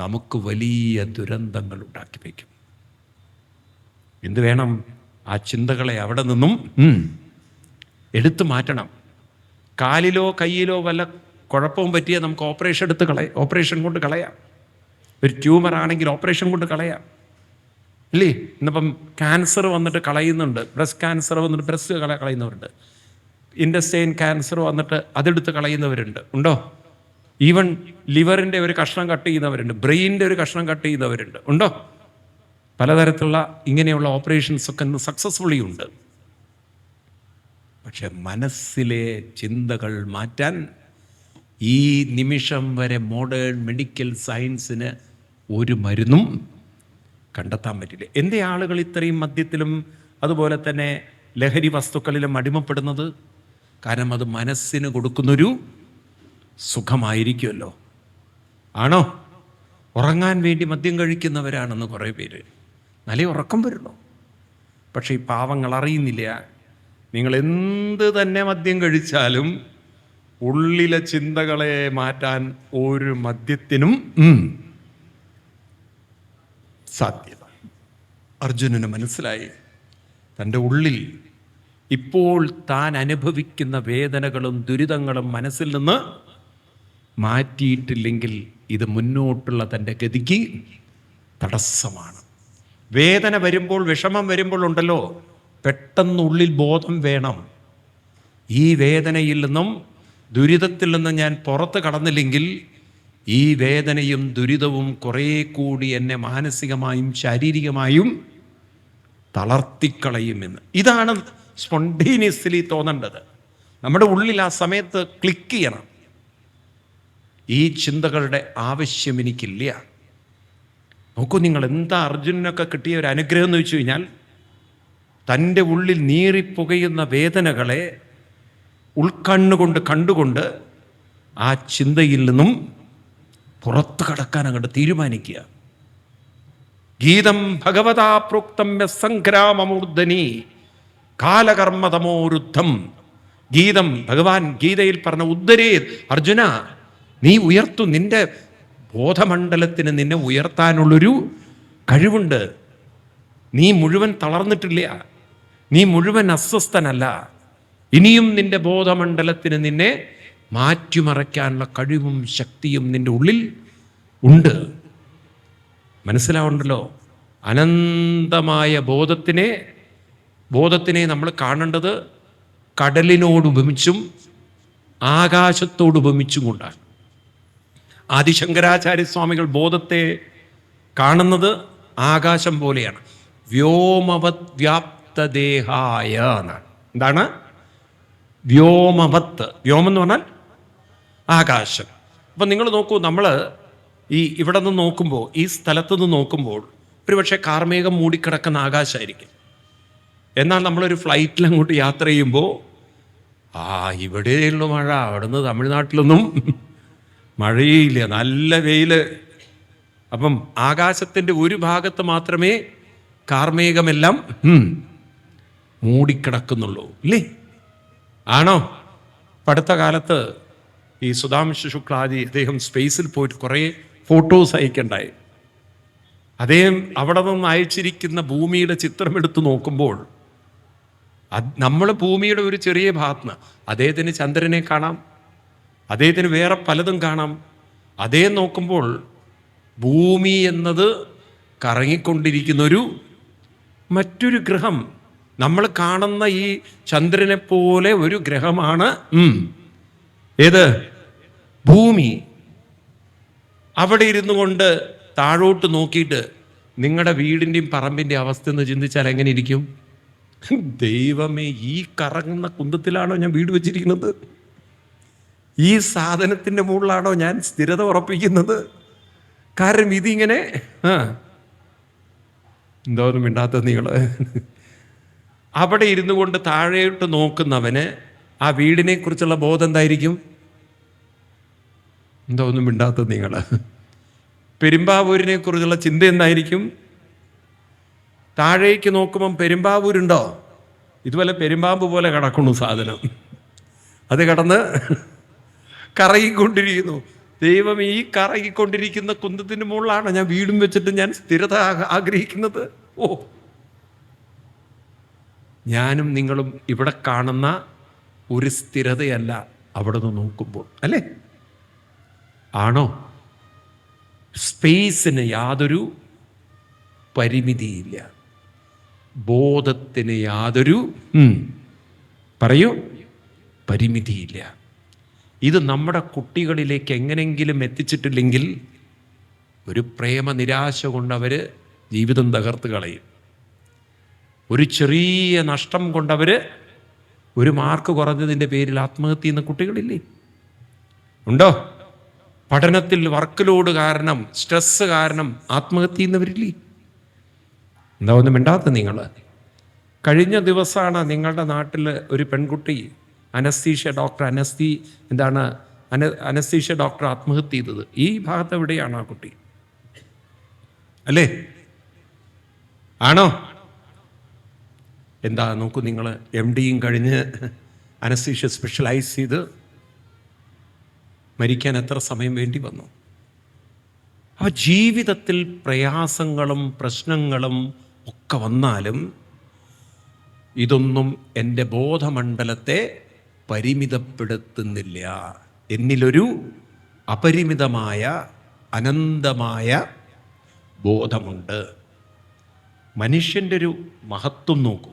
നമുക്ക് വലിയ ദുരന്തങ്ങൾ ഉണ്ടാക്കി വയ്ക്കും. എന്ത് വേണം? ആ ചിന്തകളെ അവിടെ നിന്നും എടുത്തു മാറ്റണം. കാലിലോ കയ്യിലോ വല്ല കുഴപ്പവും പറ്റിയാൽ നമുക്ക് ഓപ്പറേഷൻ കൊണ്ട് കളയാം. ഒരു ട്യൂമർ ആണെങ്കിൽ ഓപ്പറേഷൻ കൊണ്ട് കളയാം, ഇല്ലേ? ഇന്നിപ്പം ക്യാൻസർ വന്നിട്ട് കളയുന്നുണ്ട്, ബ്രസ്റ്റ് ക്യാൻസർ വന്നിട്ട് ബ്രസ്റ്റ് കളയുന്നവരുണ്ട്, ഇൻറ്റസ്റ്റൈൻ ക്യാൻസർ വന്നിട്ട് അതെടുത്ത് കളയുന്നവരുണ്ട്. ഉണ്ടോ? ഈവൻ ലിവറിൻ്റെ ഒരു കഷ്ണം കട്ട് ചെയ്യുന്നവരുണ്ട്, ബ്രെയിനിൻ്റെ ഒരു കഷ്ണം കട്ട് ചെയ്യുന്നവരുണ്ട്. ഉണ്ടോ? പലതരത്തിലുള്ള ഇങ്ങനെയുള്ള ഓപ്പറേഷൻസൊക്കെ ഇന്ന് സക്സസ്ഫുള്ളി ഉണ്ട്. പക്ഷെ മനസ്സിലെ ചിന്തകൾ മാറ്റാൻ ഈ നിമിഷം വരെ മോഡേൺ മെഡിക്കൽ സയൻസിന് ഒരു മരുന്നും കണ്ടെത്താൻ പറ്റില്ല. എന്തേ ആളുകൾ ഇത്രയും മദ്യത്തിലും അതുപോലെ തന്നെ ലഹരി വസ്തുക്കളിലും അടിമപ്പെടുന്നത്? കാരണം അത് മനസ്സിന് കൊടുക്കുന്നൊരു സുഖമായിരിക്കുമല്ലോ. ആണോ? ഉറങ്ങാൻ വേണ്ടി മദ്യം കഴിക്കുന്നവരാണെന്ന് കുറേ പേര്. നല്ല ഉറക്കം വരുന്നു. പക്ഷേ ഈ പാവങ്ങൾ അറിയുന്നില്ല, നിങ്ങൾ എന്ത് തന്നെ മദ്യം കഴിച്ചാലും ഉള്ളിലെ ചിന്തകളെ മാറ്റാൻ ഒരു മദ്യത്തിനും സാധ്യത. അർജുനന് മനസ്സിലായി, തൻ്റെ ഉള്ളിൽ ഇപ്പോൾ താൻ അനുഭവിക്കുന്ന വേദനകളും ദുരിതങ്ങളും മനസ്സിൽ നിന്ന് മാറ്റിയിട്ടില്ലെങ്കിൽ ഇത് മുന്നോട്ടുള്ള തൻ്റെ ഗതിക്ക് തടസ്സമാണ്. വേദന വരുമ്പോൾ, വിഷമം വരുമ്പോൾ ഉണ്ടല്ലോ, പെട്ടെന്നുള്ളിൽ ബോധം വേണം. ഈ വേദനയിൽ നിന്നും ദുരിതത്തിൽ നിന്നും ഞാൻ പുറത്ത് കടന്നില്ലെങ്കിൽ ഈ വേദനയും ദുരിതവും കുറേ കൂടി എന്നെ മാനസികമായും ശാരീരികമായും തളർത്തിക്കളയുമെന്ന്. ഇതാണ് സ്പോണ്ടേനിയസ്ലി തോന്നേണ്ടത്. നമ്മുടെ ഉള്ളിൽ ആ സമയത്ത് ക്ലിക്ക് ചെയ്യണം. ഈ ചിന്തകളുടെ ആവശ്യം എനിക്കില്ല. നോക്കൂ നിങ്ങൾ, എന്താ അർജുനനൊക്കെ കിട്ടിയ ഒരു അനുഗ്രഹം എന്ന് വെച്ച് കഴിഞ്ഞാൽ, തൻ്റെ ഉള്ളിൽ നീറിപ്പുകയുന്ന വേദനകളെ ഉൾക്കണ്ണുകൊണ്ട് കണ്ടുകൊണ്ട് ആ ചിന്തയിൽ നിന്നും പുറത്തു കടക്കാൻ അങ്ങോട്ട് തീരുമാനിക്കുക. ഗീതം ഭഗവതാ പ്രോക്തം സംഗ്രാമമൂർധനി കാലകർമ്മതമോരുദ്ധം. ഗീതം, ഭഗവാൻ ഗീതയിൽ പറഞ്ഞ ഉദ്ധരേ അർജുന, നീ ഉയർത്തു. നിന്റെ ബോധമണ്ഡലത്തിന് നിന്നെ ഉയർത്താനുള്ളൊരു കഴിവുണ്ട്. നീ മുഴുവൻ തളർന്നിട്ടില്ല, നീ മുഴുവൻ അസ്വസ്ഥനല്ല. ഇനിയും നിന്റെ ബോധമണ്ഡലത്തിന് നിന്നെ മാറ്റിമറയ്ക്കാനുള്ള കഴിവും ശക്തിയും നിന്റെ ഉള്ളിൽ ഉണ്ട്. മനസ്സിലാവുണ്ടല്ലോ? അനന്തമായ ബോധത്തിനെ നമ്മൾ കാണേണ്ടത് കടലിനോട് ഉപമിച്ചും ആകാശത്തോട് ഉപമിച്ചും കൊണ്ടാണ്. ആദിശങ്കരാചാര്യസ്വാമികൾ ബോധത്തെ കാണുന്നത് ആകാശം പോലെയാണ്. വ്യോമവത് വ്യാപ്തദേഹായ എന്നാണ്. എന്താണ് വ്യോമവത്ത്? വ്യോമം എന്ന് പറഞ്ഞാൽ ആകാശം. അപ്പം നിങ്ങൾ നോക്കൂ, നമ്മൾ ഇവിടെ നിന്ന് നോക്കുമ്പോൾ, ഈ സ്ഥലത്ത് നിന്ന് നോക്കുമ്പോൾ ഒരുപക്ഷെ കാർമേഘം മൂടിക്കിടക്കുന്ന ആകാശമായിരിക്കും. എന്നാൽ നമ്മളൊരു ഫ്ലൈറ്റിൽ അങ്ങോട്ട് യാത്ര ചെയ്യുമ്പോൾ ഇവിടെയുള്ള മഴ, അവിടുന്ന് തമിഴ്നാട്ടിലൊന്നും മഴയില്ല, നല്ല വെയിൽ. അപ്പം ആകാശത്തിൻ്റെ ഒരു ഭാഗത്ത് മാത്രമേ കാർമേഘമെല്ലാം മൂടിക്കിടക്കുന്നുള്ളൂ, ഇല്ലേ? ആണോ? അടുത്ത കാലത്ത് ഈ സുധാംശു ശുക്ലാജി അദ്ദേഹം സ്പേസിൽ പോയിട്ട് കുറേ ഫോട്ടോസ് അയക്കണ്ടായി. അദ്ദേഹം അവിടെ നിന്ന് അയച്ചിരിക്കുന്ന ഭൂമിയുടെ ചിത്രം എടുത്തു നോക്കുമ്പോൾ നമ്മൾ ഭൂമിയുടെ ഒരു ചെറിയ ഭാഗത്ത്, അദ്ദേഹത്തിന് ചന്ദ്രനെ കാണാം, അദ്ദേഹത്തിന് വേറെ പലതും കാണാം. അദ്ദേഹം നോക്കുമ്പോൾ ഭൂമി എന്നത് കറങ്ങിക്കൊണ്ടിരിക്കുന്നൊരു മറ്റൊരു ഗ്രഹം. നമ്മൾ കാണുന്ന ഈ ചന്ദ്രനെ പോലെ ഒരു ഗ്രഹമാണ് ഏത്? ഭൂമി. അവിടെ ഇരുന്നു കൊണ്ട് താഴോട്ട് നോക്കിയിട്ട് നിങ്ങളുടെ വീടിൻ്റെയും പറമ്പിൻ്റെയും അവസ്ഥ എന്ന് ചിന്തിച്ചാൽ എങ്ങനെ ഇരിക്കും? ദൈവമേ, ഈ കറങ്ങുന്ന കുന്തത്തിലാണോ ഞാൻ വീട് വെച്ചിരിക്കുന്നത്? ഈ സാധനത്തിൻ്റെ മുകളിലാണോ ഞാൻ സ്ഥിരത ഉറപ്പിക്കുന്നത്? കാരണം ഇതിങ്ങനെ എന്തോന്നും മിണ്ടാത്ത നിങ്ങൾ. അവിടെ ഇരുന്നു കൊണ്ട് താഴെയോട്ട് നോക്കുന്നവന് ആ വീടിനെ കുറിച്ചുള്ള ബോധം എന്തായിരിക്കും? എന്തോന്നും മിണ്ടാത്ത നിങ്ങൾ. പെരുമ്പാവൂരിനെ കുറിച്ചുള്ള ചിന്ത എന്തായിരിക്കും? താഴേക്ക് നോക്കുമ്പം പെരുമ്പാവൂരുണ്ടോ? ഇതുപോലെ പെരുമ്പാമ്പ് പോലെ കിടക്കുന്നു സാധനം. അത് കിടന്ന് കറങ്ങിക്കൊണ്ടിരിക്കുന്നു. ദൈവം, ഈ കറങ്ങിക്കൊണ്ടിരിക്കുന്ന കുന്തത്തിൻ്റെ മുകളിലാണ് ഞാൻ വീടും വെച്ചിട്ട് ഞാൻ സ്ഥിരത ആഗ്രഹിക്കുന്നത്. ഞാനും നിങ്ങളും ഇവിടെ കാണുന്ന ഒരു സ്ഥിരതയല്ല അവിടെ നിന്ന് നോക്കുമ്പോൾ, അല്ലേ? ആണോ? സ്പേസിന് യാതൊരു പരിമിതിയില്ല, ബോധത്തിന് യാതൊരു പറയൂ പരിമിതിയില്ല. ഇത് നമ്മുടെ കുട്ടികളിലേക്ക് എങ്ങനെങ്കിലും എത്തിച്ചിട്ടില്ലെങ്കിൽ ഒരു പ്രേമ നിരാശ കൊണ്ടവർ ജീവിതം തകർത്ത് കളയും. ഒരു ചെറിയ നഷ്ടം കൊണ്ടവർ ഒരു മാർക്ക് കുറഞ്ഞതിൻ്റെ പേരിൽ ആത്മഹത്യ ചെയ്യുന്ന കുട്ടികളില്ലേ? ഉണ്ടോ? പഠനത്തിൽ വർക്ക് ലോഡ് കാരണം, സ്ട്രെസ് കാരണം ആത്മഹത്യ ചെയ്യുന്നവരില്ലേ? എന്താ ഒന്നും മിണ്ടാത്ത നിങ്ങൾ? കഴിഞ്ഞ ദിവസമാണ് നിങ്ങളുടെ നാട്ടിൽ ഒരു പെൺകുട്ടി അനസ്തീഷ്യ ഡോക്ടർ അനസ്തീഷ്യ ഡോക്ടർ ആത്മഹത്യ ചെയ്തത്. ഈ ഭാഗത്ത് എവിടെയാണ് ആ കുട്ടി? അല്ലേ? ആണോ? എന്താ നോക്കൂ നിങ്ങൾ, MD കഴിഞ്ഞ് അനസ്തീഷ്യ സ്പെഷ്യലൈസ് ചെയ്ത് മരിക്കാൻ എത്ര സമയം വേണ്ടി വന്നു? ആ ജീവിതത്തിൽ പ്രയാസങ്ങളും പ്രശ്നങ്ങളും ഒക്കെ വന്നാലും ഇതൊന്നും എൻ്റെ ബോധമണ്ഡലത്തെ പരിമിതപ്പെടുത്തുന്നില്ല. എന്നിലൊരു അപരിമിതമായ അനന്തമായ ബോധമുണ്ട്. മനുഷ്യൻ്റെ ഒരു മഹത്വം നോക്കൂ.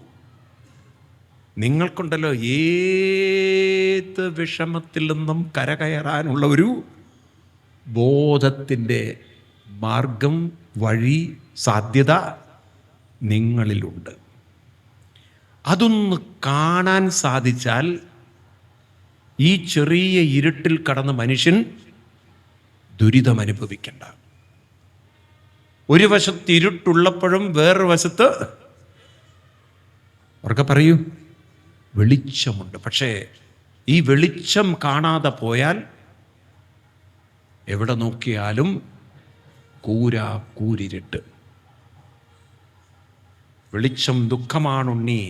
നിങ്ങൾക്കുണ്ടല്ലോ ഏത് വിഷമത്തിൽ നിന്നും കരകയറാനുള്ള ഒരു ബോധത്തിൻ്റെ മാർഗം, വഴി, സാധ്യത നിങ്ങളിലുണ്ട്. അതൊന്ന് കാണാൻ സാധിച്ചാൽ ഈ ചെറിയ ഇരുട്ടിൽ കടന്ന് മനുഷ്യൻ ദുരിതം അനുഭവിക്കണ്ട. ഒരു വശത്ത് ഇരുട്ടുള്ളപ്പോഴും വേറൊരു വശത്ത് അവർക്ക് പറയൂ വെളിച്ചമുണ്ട്. പക്ഷേ ഈ വെളിച്ചം കാണാതെ പോയാൽ എവിടെ നോക്കിയാലും കൂരിരുട്ട്. വെളിച്ചം ദുഃഖമാണുണ്ണി,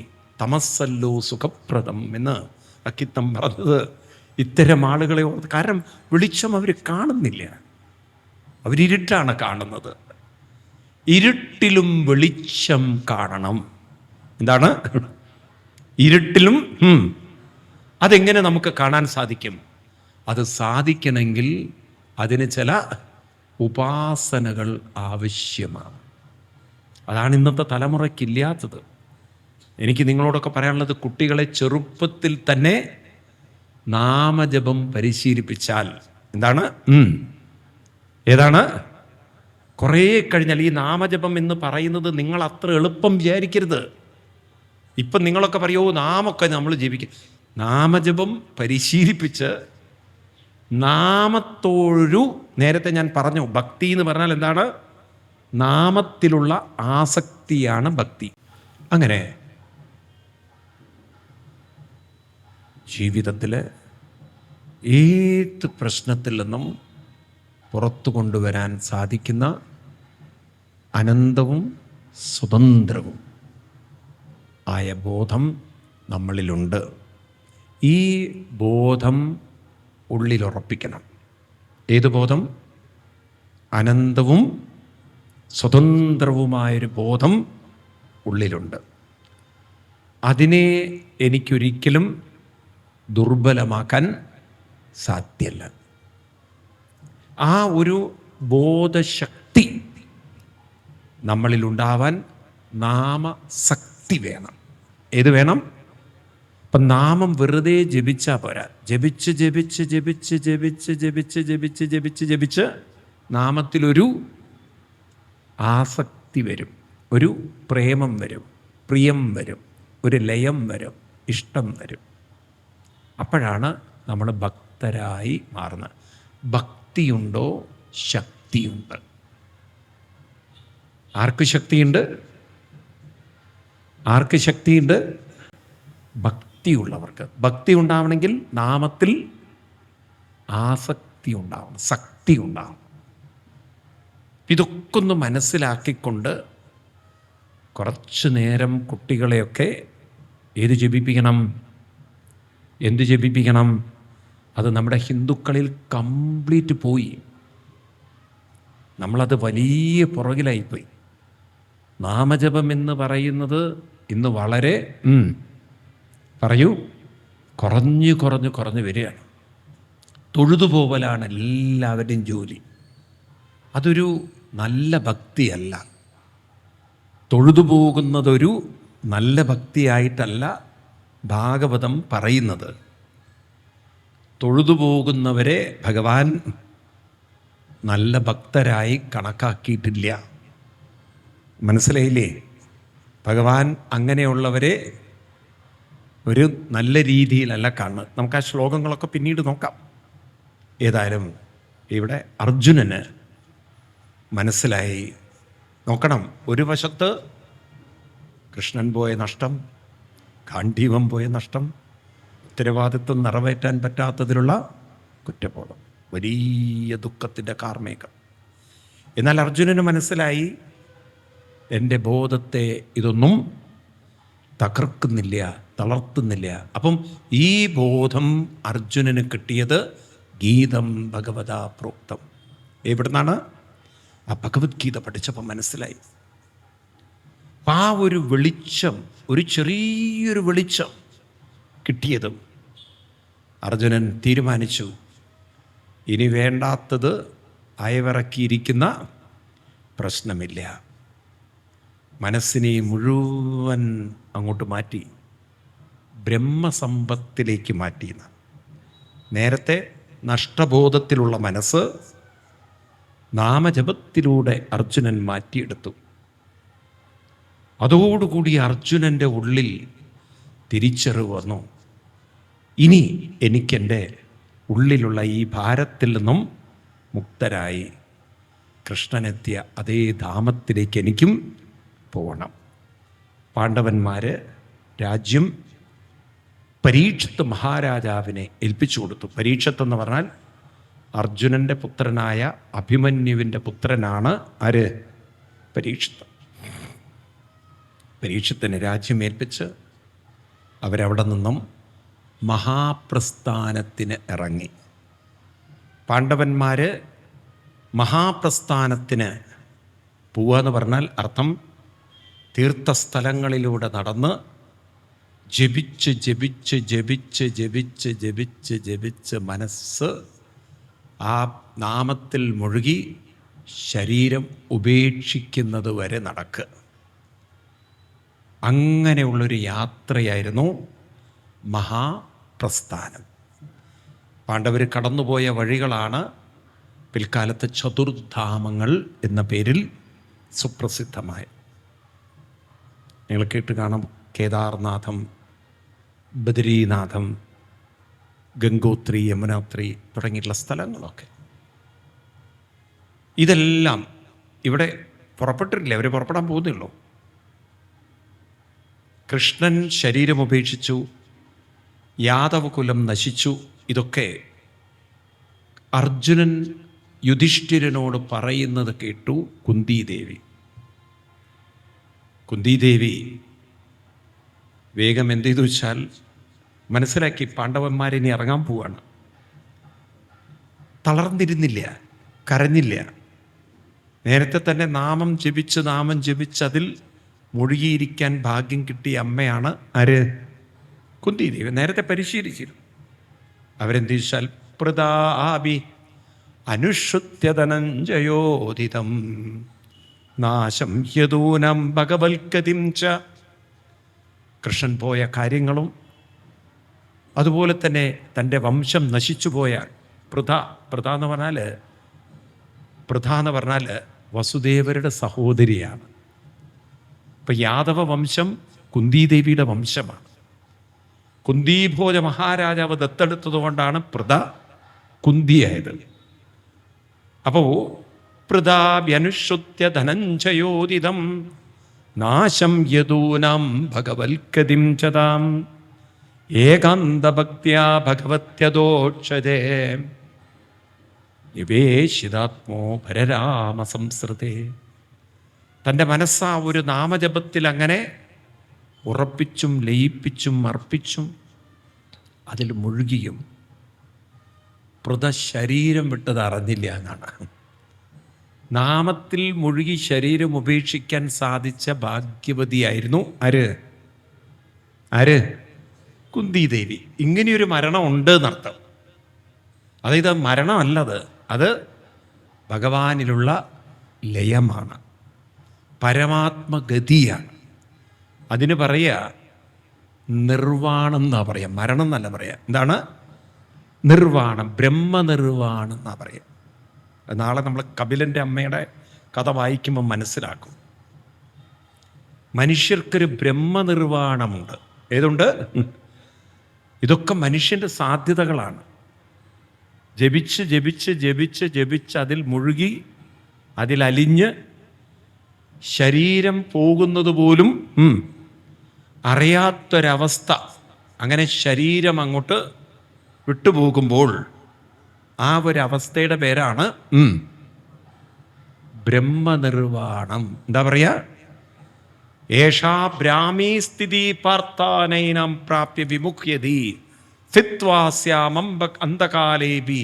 തമസ്സല്ലോ സുഖപ്രദം എന്ന് അക്കിത്തം പറഞ്ഞത് ഇത്തരം ആളുകളെ ഓർത്ത്. കാരണം വെളിച്ചം അവർ കാണുന്നില്ല, അവരിരുട്ടാണ് കാണുന്നത്. ഇരുട്ടിലും വെളിച്ചം കാണണം. എന്താണ് ഇരുട്ടിലും? അതെങ്ങനെ നമുക്ക് കാണാൻ സാധിക്കും? അത് സാധിക്കണമെങ്കിൽ അതിന് ചില ഉപാസനകൾ ആവശ്യമാണ്. അതാണ് ഇന്നത്തെ തലമുറയ്ക്കില്ലാത്തത്. എനിക്ക് നിങ്ങളോടൊക്കെ പറയാനുള്ളത്, കുട്ടികളെ ചെറുപ്പത്തിൽ തന്നെ നാമജപം പരിശീലിപ്പിച്ചാൽ എന്താണ്? ഏതാണ്? കുറേ കഴിഞ്ഞാൽ ഈ നാമജപം എന്ന് പറയുന്നത് നിങ്ങൾ അത്ര എളുപ്പം വിചാരിക്കരുത്. ഇപ്പം നിങ്ങളൊക്കെ പറയുമോ നാമൊക്കെ നമ്മൾ ജപിക്കും. നാമജപം പരിശീലിപ്പിച്ച് നാമത്തോഴു, നേരത്തെ ഞാൻ പറഞ്ഞു ഭക്തി എന്ന് പറഞ്ഞാൽ എന്താണ്? നാമത്തിലുള്ള ആസക്തിയാണ് ഭക്തി. അങ്ങനെ ജീവിതത്തിൽ ഏത് പ്രശ്നത്തിൽ നിന്നും പുറത്തു കൊണ്ടുവരാൻ സാധിക്കുന്ന അനന്തവും സ്വതന്ത്രവും ആയ ബോധം നമ്മളിലുണ്ട്. ഈ ബോധം ഉള്ളിലുറപ്പിക്കണം. ഏത് ബോധം? അനന്തവും സ്വതന്ത്രവുമായൊരു ബോധം ഉള്ളിലുണ്ട്. അതിനെ എനിക്കൊരിക്കലും ദുർബലമാക്കാൻ സാധ്യമല്ല. ആ ഒരു ബോധശക്തി നമ്മളിലുണ്ടാവാൻ നാമശക്തി വേണം. ഏത് വേണം? അപ്പം നാമം വെറുതെ ജപിച്ചാൽ പോരാ. ജപിച്ച് ജപിച്ച് ജപിച്ച് ജപിച്ച് ജപിച്ച് ജപിച്ച് ജപിച്ച് ജപിച്ച് നാമത്തിലൊരു ആസക്തി വരും, ഒരു പ്രേമം വരും, പ്രിയം വരും, ഒരു ലയം വരും, ഇഷ്ടം വരും. അപ്പോഴാണ് നമ്മൾ ഭക്തരായി മാറുന്നത്. ഭക്തിയുണ്ടോ? ശക്തിയുണ്ട്. ആർക്ക് ശക്തിയുണ്ട്? ആർക്ക് ശക്തിയുണ്ട്? ഭക്തിയുള്ളവർക്ക്. ഭക്തി ഉണ്ടാവണമെങ്കിൽ നാമത്തിൽ ആസക്തി ഉണ്ടാവണം, ശക്തി ഉണ്ടാവണം. ഇതൊക്കെ ഒന്ന് മനസ്സിലാക്കിക്കൊണ്ട് കുറച്ച് നേരം കുട്ടികളെയൊക്കെ ഏത് ജപിപ്പിക്കണം? എന്ത് ജപിപ്പിക്കണം? അത് നമ്മുടെ ഹിന്ദുക്കളിൽ കംപ്ലീറ്റ് പോയി. നമ്മളത് വലിയ പുറകിലായിപ്പോയി. നാമജപം എന്ന് പറയുന്നത് ഇന്ന് വളരെ പറയൂ കുറഞ്ഞു കുറഞ്ഞു കുറഞ്ഞു വരികയാണ്. തൊഴുതുപോകലാണ് എല്ലാവരുടെയും ജോലി. അതൊരു നല്ല ഭക്തിയല്ല. തൊഴുതുപോകുന്നതൊരു നല്ല ഭക്തിയായിട്ടല്ല ഭാഗവതം പറയുന്നത്. തൊഴുതുപോകുന്നവരെ ഭഗവാൻ നല്ല ഭക്തരായി കണക്കാക്കിയിട്ടില്ല. മനസ്സിലായില്ലേ? ഭഗവാൻ അങ്ങനെയുള്ളവരെ ഒരു നല്ല രീതിയിലല്ല കാണുന്നത്. നമുക്ക് ആ ശ്ലോകങ്ങളൊക്കെ പിന്നീട് നോക്കാം. ഏതായാലും ഇവിടെ അർജുനന് മനസ്സിലായി. നോക്കണം, ഒരു വശത്ത് കൃഷ്ണൻ പോയ നഷ്ടം, ഗാണ്ഡീവം പോയ നഷ്ടം, ഉത്തരവാദിത്വം നിറവേറ്റാൻ പറ്റാത്തതിലുള്ള കുറ്റബോധം, വലിയ ദുഃഖത്തിൻ്റെ കാർമേഘം. എന്നാൽ അർജുനന് മനസ്സിലായി, എൻ്റെ ബോധത്തെ ഇതൊന്നും തകർക്കുന്നില്ല, തളർത്തുന്നില്ല. അപ്പം ഈ ബോധം അർജുനന് കിട്ടിയത് ഗീതം ഭഗവതാ പ്രോക്തം. എവിടുന്നാണ്? ആ ഭഗവത്ഗീത പഠിച്ചപ്പോൾ മനസ്സിലായി. ആ ഒരു വെളിച്ചം, ഒരു ചെറിയൊരു വെളിച്ചം കിട്ടിയതും അർജുനൻ തീരുമാനിച്ചു, ഇനി വേണ്ടാത്തത് അയവിറക്കിയിരിക്കുന്ന പ്രശ്നമില്ല. മനസ്സിനെ മുഴുവൻ അങ്ങോട്ട് മാറ്റി ബ്രഹ്മസമ്പത്തിലേക്ക് മാറ്റിയെന്ന്. നേരത്തെ നഷ്ടബോധത്തിലുള്ള മനസ്സ് നാമജപത്തിലൂടെ അർജുനൻ മാറ്റിയെടുത്തു. അതോടുകൂടി അർജുനൻ്റെ ഉള്ളിൽ തിരിച്ചറിവ് വന്നു, ഇനി എനിക്കെൻ്റെ ഉള്ളിലുള്ള ഈ ഭാരത്തിൽ നിന്നും മുക്തരായി കൃഷ്ണനെത്തിയ അതേ ധാമത്തിലേക്ക് എനിക്കും പോകണം. പാണ്ഡവന്മാർ രാജ്യം പരീക്ഷത്ത് മഹാരാജാവിനെ ഏൽപ്പിച്ചു കൊടുത്തു. പരീക്ഷത്ത് എന്ന് പറഞ്ഞാൽ അർജുനൻ്റെ പുത്രനായ അഭിമന്യുവിൻ്റെ പുത്രനാണ് ആര്? പരീക്ഷത്ത്. പരീക്ഷത്തിന് രാജ്യം ഏൽപ്പിച്ച് അവരവിടെ നിന്നും മഹാപ്രസ്ഥാനത്തിന് ഇറങ്ങി. പാണ്ഡവന്മാർ മഹാപ്രസ്ഥാനത്തിന് പോവുക എന്ന് പറഞ്ഞാൽ അർത്ഥം തീർത്ഥസ്ഥലങ്ങളിലൂടെ നടന്ന് ജപിച്ച് ജപിച്ച് ജപിച്ച് ജപിച്ച് ജപിച്ച് ജപിച്ച് മനസ്സ് ആ നാമത്തിൽ മുഴുകി ശരീരം ഉപേക്ഷിക്കുന്നത് വരെ നടക്കുക. അങ്ങനെയുള്ളൊരു യാത്രയായിരുന്നു മഹാപ്രസ്ഥാനം. പാണ്ഡവർ കടന്നുപോയ വഴികളാണ് പിൽക്കാലത്ത് ചതുർധാമങ്ങൾ എന്ന പേരിൽ സുപ്രസിദ്ധമായ. നിങ്ങൾ കേട്ട് കാണും, കേദാർനാഥം, ബദരീനാഥം, ഗംഗോത്രി, യമുനാത്രി തുടങ്ങിയിട്ടുള്ള സ്ഥലങ്ങളൊക്കെ. ഇതെല്ലാം ഇവിടെ പുറപ്പെട്ടിട്ടില്ല, അവർ പുറപ്പെടാൻ പോകുന്നുള്ളൂ. കൃഷ്ണൻ ശരീരം ഉപേക്ഷിച്ചു, യാദവകുലം നശിച്ചു. ഇതൊക്കെ അർജുനൻ യുധിഷ്ഠിരനോട് പറയുന്നത് കേട്ടു കുന്തിദേവി. കുന്തിദേവി വേഗം എന്ത് ചെയ്തു വെച്ചാൽ മനസ്സിലാക്കി പാണ്ഡവന്മാരിനി ഇറങ്ങാൻ പോവാണ്. തളർന്നിരുന്നില്ല, കരഞ്ഞില്ല. നേരത്തെ തന്നെ നാമം ജപിച്ച് അതിൽ മുഴുകിയിരിക്കാൻ ഭാഗ്യം കിട്ടിയ അമ്മയാണ് ആര്? കുന്തിദേവി. നേരത്തെ പരിശീലിച്ചിരുന്നു. അവരെന്ത് ചോദിച്ചാൽ പ്രതാപി അനുശ്രുത്യ ധനഞ്ജയോദിതം നാശം യദൂനം ഭഗവത്കതിം ച. കൃഷ്ണൻ പോയ കാര്യങ്ങളും അതുപോലെ തന്നെ തൻ്റെ വംശം നശിച്ചുപോയ പൃഥ എന്ന് പറഞ്ഞാൽ വസുദേവരുടെ സഹോദരിയാണ്. ഇപ്പം യാദവ വംശം കുന്തിദേവിയുടെ വംശമാണ്. കുന്തിഭോജ മഹാരാജാവ് ദത്തെടുത്തത് കൊണ്ടാണ് പൃഥ കുന്തിയായത്. അപ്പോൾ പൃഥാഭ്യനുശ്രുത്യ ധനഞ്ജയോദിതം നാശം യദൂനാം ഭഗവത്കതിം ചതാം ഏകാന്തഭക്ത്യാ ഭഗവത്യദോക്ഷതേ നിവേശിതാത്മോ പരരാമ സംസൃതേ. തൻ്റെ മനസ്സാ ഒരു നാമജപത്തിൽ അങ്ങനെ ഉറപ്പിച്ചും ലയിപ്പിച്ചും അർപ്പിച്ചും അതിൽ മുഴുകിയും പൃഥ ശരീരം വിട്ടത് അറിഞ്ഞില്ല എന്നാണ്. നാമത്തിൽ മുഴുകി ശരീരം ഉപേക്ഷിക്കാൻ സാധിച്ച ഭാഗ്യവതിയായിരുന്നു ആര്? കുന്തിദേവി. ഇങ്ങനെയൊരു മരണം ഉണ്ട് എന്നർത്ഥം. അതായത് മരണമല്ലത്, അത് ഭഗവാനിലുള്ള ലയമാണ്, പരമാത്മഗതിയാണ്. അതിന് പറയുക നിർവാണം എന്നാ പറയാം, മരണം എന്നല്ല പറയാം. എന്താണ് നിർവാണം? ബ്രഹ്മനിർവാണം എന്നാ പറയാം. നാളെ നമ്മൾ കപിലൻ്റെ അമ്മയുടെ കഥ വായിക്കുമ്പോൾ മനസ്സിലാക്കും. മനുഷ്യർക്കൊരു ബ്രഹ്മനിർവാണമുണ്ട്. ഏതുണ്ട്? ഇതൊക്കെ മനുഷ്യൻ്റെ സാധ്യതകളാണ്. ജപിച്ച് അതിൽ മുഴുകി അതിലലിഞ്ഞ് ശരീരം പോകുന്നത് പോലും അറിയാത്തൊരവസ്ഥ. അങ്ങനെ ശരീരം അങ്ങോട്ട് വിട്ടുപോകുമ്പോൾ ആ ഒരവസ്ഥയുടെ പേരാണ് ബ്രഹ്മനിർവാണം. എന്താ പറയാ? ഏഷാ ബ്രാഹ്മീ സ്ഥിതി പാർത്ഥാനൈനം പ്രാപ്യ വിമുഖ്യതി സ്ഥിത്വാസ്യാമംബ അന്ധകാലേബി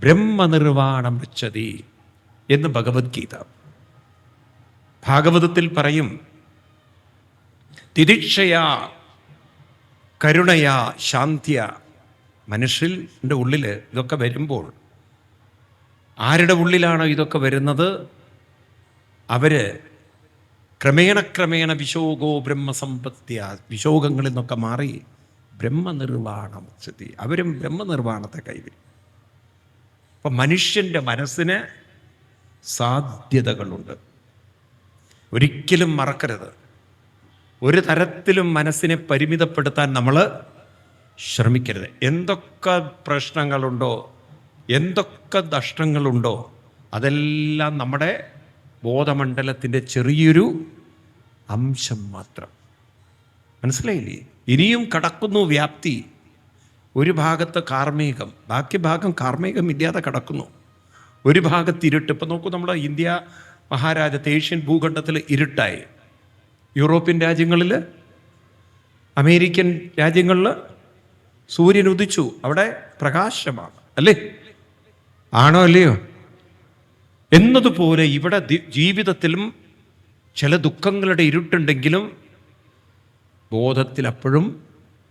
ബ്രഹ്മനിർവാണം വച്ചതി എന്ന് ഭഗവത്ഗീത. ഭാഗവതത്തിൽ പറയും, തിദിക്ഷയാ കരുണയാ ശാന്തിയ. മനുഷ്യൻ്റെ ഉള്ളിൽ ഇതൊക്കെ വരുമ്പോൾ ആരുടെ ഉള്ളിലാണോ ഇതൊക്കെ വരുന്നത്, അവര് ക്രമേണ വിശോകോ ബ്രഹ്മസമ്പത്യ, വിശോകങ്ങളിൽ നിന്നൊക്കെ മാറി ബ്രഹ്മനിർവാണം സ്ഥിതി, അവരും ബ്രഹ്മനിർവാണത്തെ കൈവരും. അപ്പം മനുഷ്യൻ്റെ മനസ്സിന് സാധ്യതകളുണ്ട്. ഒരിക്കലും മറക്കരുത്. ഒരു തരത്തിലും മനസ്സിനെ പരിമിതപ്പെടുത്താൻ നമ്മൾ ശ്രമിക്കരുത്. എന്തൊക്കെ പ്രശ്നങ്ങളുണ്ടോ, എന്തൊക്കെ നഷ്ടങ്ങളുണ്ടോ, അതെല്ലാം നമ്മുടെ ബോധമണ്ഡലത്തിൻ്റെ ചെറിയൊരു അംശം മാത്രം. മനസ്സിലായില്ലേ? ഇനിയും കടക്കുന്നു വ്യാപ്തി. ഒരു ഭാഗത്ത് കാർമേഘം, ബാക്കി ഭാഗം കാർമേഘം ഇല്ലാതെ കടക്കുന്നു. ഒരു ഭാഗത്ത് ഇരുട്ട്. ഇപ്പം നോക്കൂ, നമ്മുടെ ഇന്ത്യ മഹാരാജ്യത്ത് ഏഷ്യൻ ഭൂഖണ്ഡത്തിൽ ഇരുട്ടായി. യൂറോപ്യൻ രാജ്യങ്ങളിൽ, അമേരിക്കൻ രാജ്യങ്ങളിൽ സൂര്യൻ ഉദിച്ചു, അവിടെ പ്രകാശമാണ്. അല്ലേ? ആണോ അല്ലയോ? എന്നതുപോലെ ഇവിടെ ജീവിതത്തിലും ചില ദുഃഖങ്ങളുടെ ഇരുട്ടുണ്ടെങ്കിലും ബോധത്തിൽ അപ്പോഴും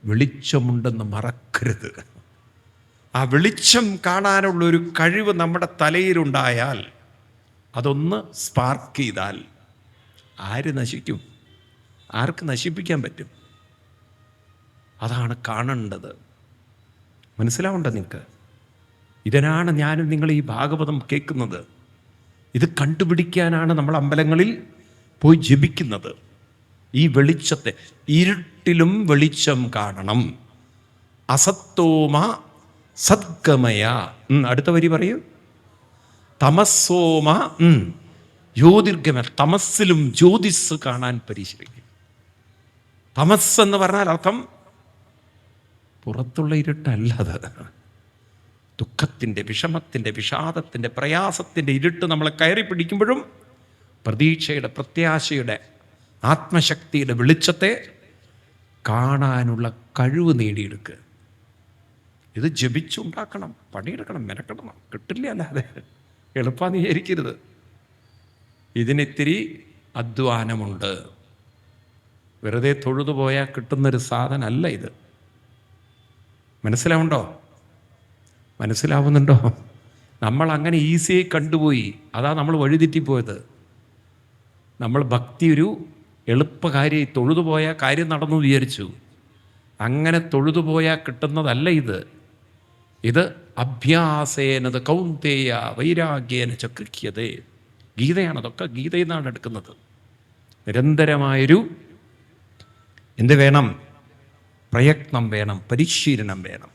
വെളിച്ചമുണ്ടെന്ന് മറക്കരുത്. ആ വെളിച്ചം കാണാനുള്ളൊരു കഴിവ് നമ്മുടെ തലയിലുണ്ടായാൽ, അതൊന്ന് സ്പാർക്ക് ചെയ്താൽ ആര് നശിക്കും? ആർക്ക് നശിപ്പിക്കാൻ പറ്റും? അതാണ് കാണേണ്ടത്. മനസ്സിലാവേണ്ടത് നിങ്ങൾക്ക്. ഇതിനാണ് ഞാനും നിങ്ങൾ ഈ ഭാഗവതം കേൾക്കുന്നത്. ഇത് കണ്ടുപിടിക്കാനാണ് നമ്മൾ അമ്പലങ്ങളിൽ പോയി ജപിക്കുന്നത്. ഈ വെളിച്ചത്തെ, ഇരുട്ടിലും വെളിച്ചം കാണണം. അസത്തോമ സദ്ഗമയ. അടുത്ത വരി പറയൂ. തമസ്സോമ ജ്യോതിർഗമയ. തമസ്സിലും ജ്യോതിസ് കാണാൻ പരിശീലിക്കും. തമസ് എന്ന് പറഞ്ഞാൽ അർത്ഥം പുറത്തുള്ള ഇരുട്ടല്ല, അത് ദുഃഖത്തിൻ്റെ, വിഷമത്തിൻ്റെ, വിഷാദത്തിൻ്റെ, പ്രയാസത്തിൻ്റെ ഇരുട്ട് നമ്മളെ കയറി പിടിക്കുമ്പോഴും പ്രതീക്ഷയുടെ, പ്രത്യാശയുടെ, ആത്മശക്തിയുടെ വെളിച്ചത്തെ കാണാനുള്ള കഴിവ് നേടിയെടുക്കുക. ഇത് ജപിച്ചുണ്ടാക്കണം, പണിയെടുക്കണം, മെനക്കെടണം. കിട്ടില്ല അല്ലാതെ എളുപ്പമെന്ന് വിചാരിക്കരുത്. ഇതിനിത്തിരി അധ്വാനമുണ്ട്. വെറുതെ തൊഴുതു പോയാൽ കിട്ടുന്നൊരു സാധനമല്ല ഇത്. മനസ്സിലാവുന്നുണ്ടോ? നമ്മൾ അങ്ങനെ ഈസിയായി കണ്ടുപോയി. അതാ നമ്മൾ വഴിതെറ്റിപ്പോയത്. നമ്മൾ ഭക്തി ഒരു എളുപ്പകാര്യം, തൊഴുതുപോയാൽ കാര്യം നടന്നു വിചാരിച്ചു. അങ്ങനെ തൊഴുതുപോയാൽ കിട്ടുന്നതല്ല ഇത്. ഇത് അഭ്യാസേനത് കൗന്ദേയ വൈരാഗ്യേന ചക്രിക്യതേ. ഗീതയാണ് അതൊക്കെ. ഗീതയിൽ നിന്നാണ് എടുക്കുന്നത്. നിരന്തരമായൊരു എന്ത് വേണം? പ്രയത്നം വേണം, പരിശീലനം വേണം.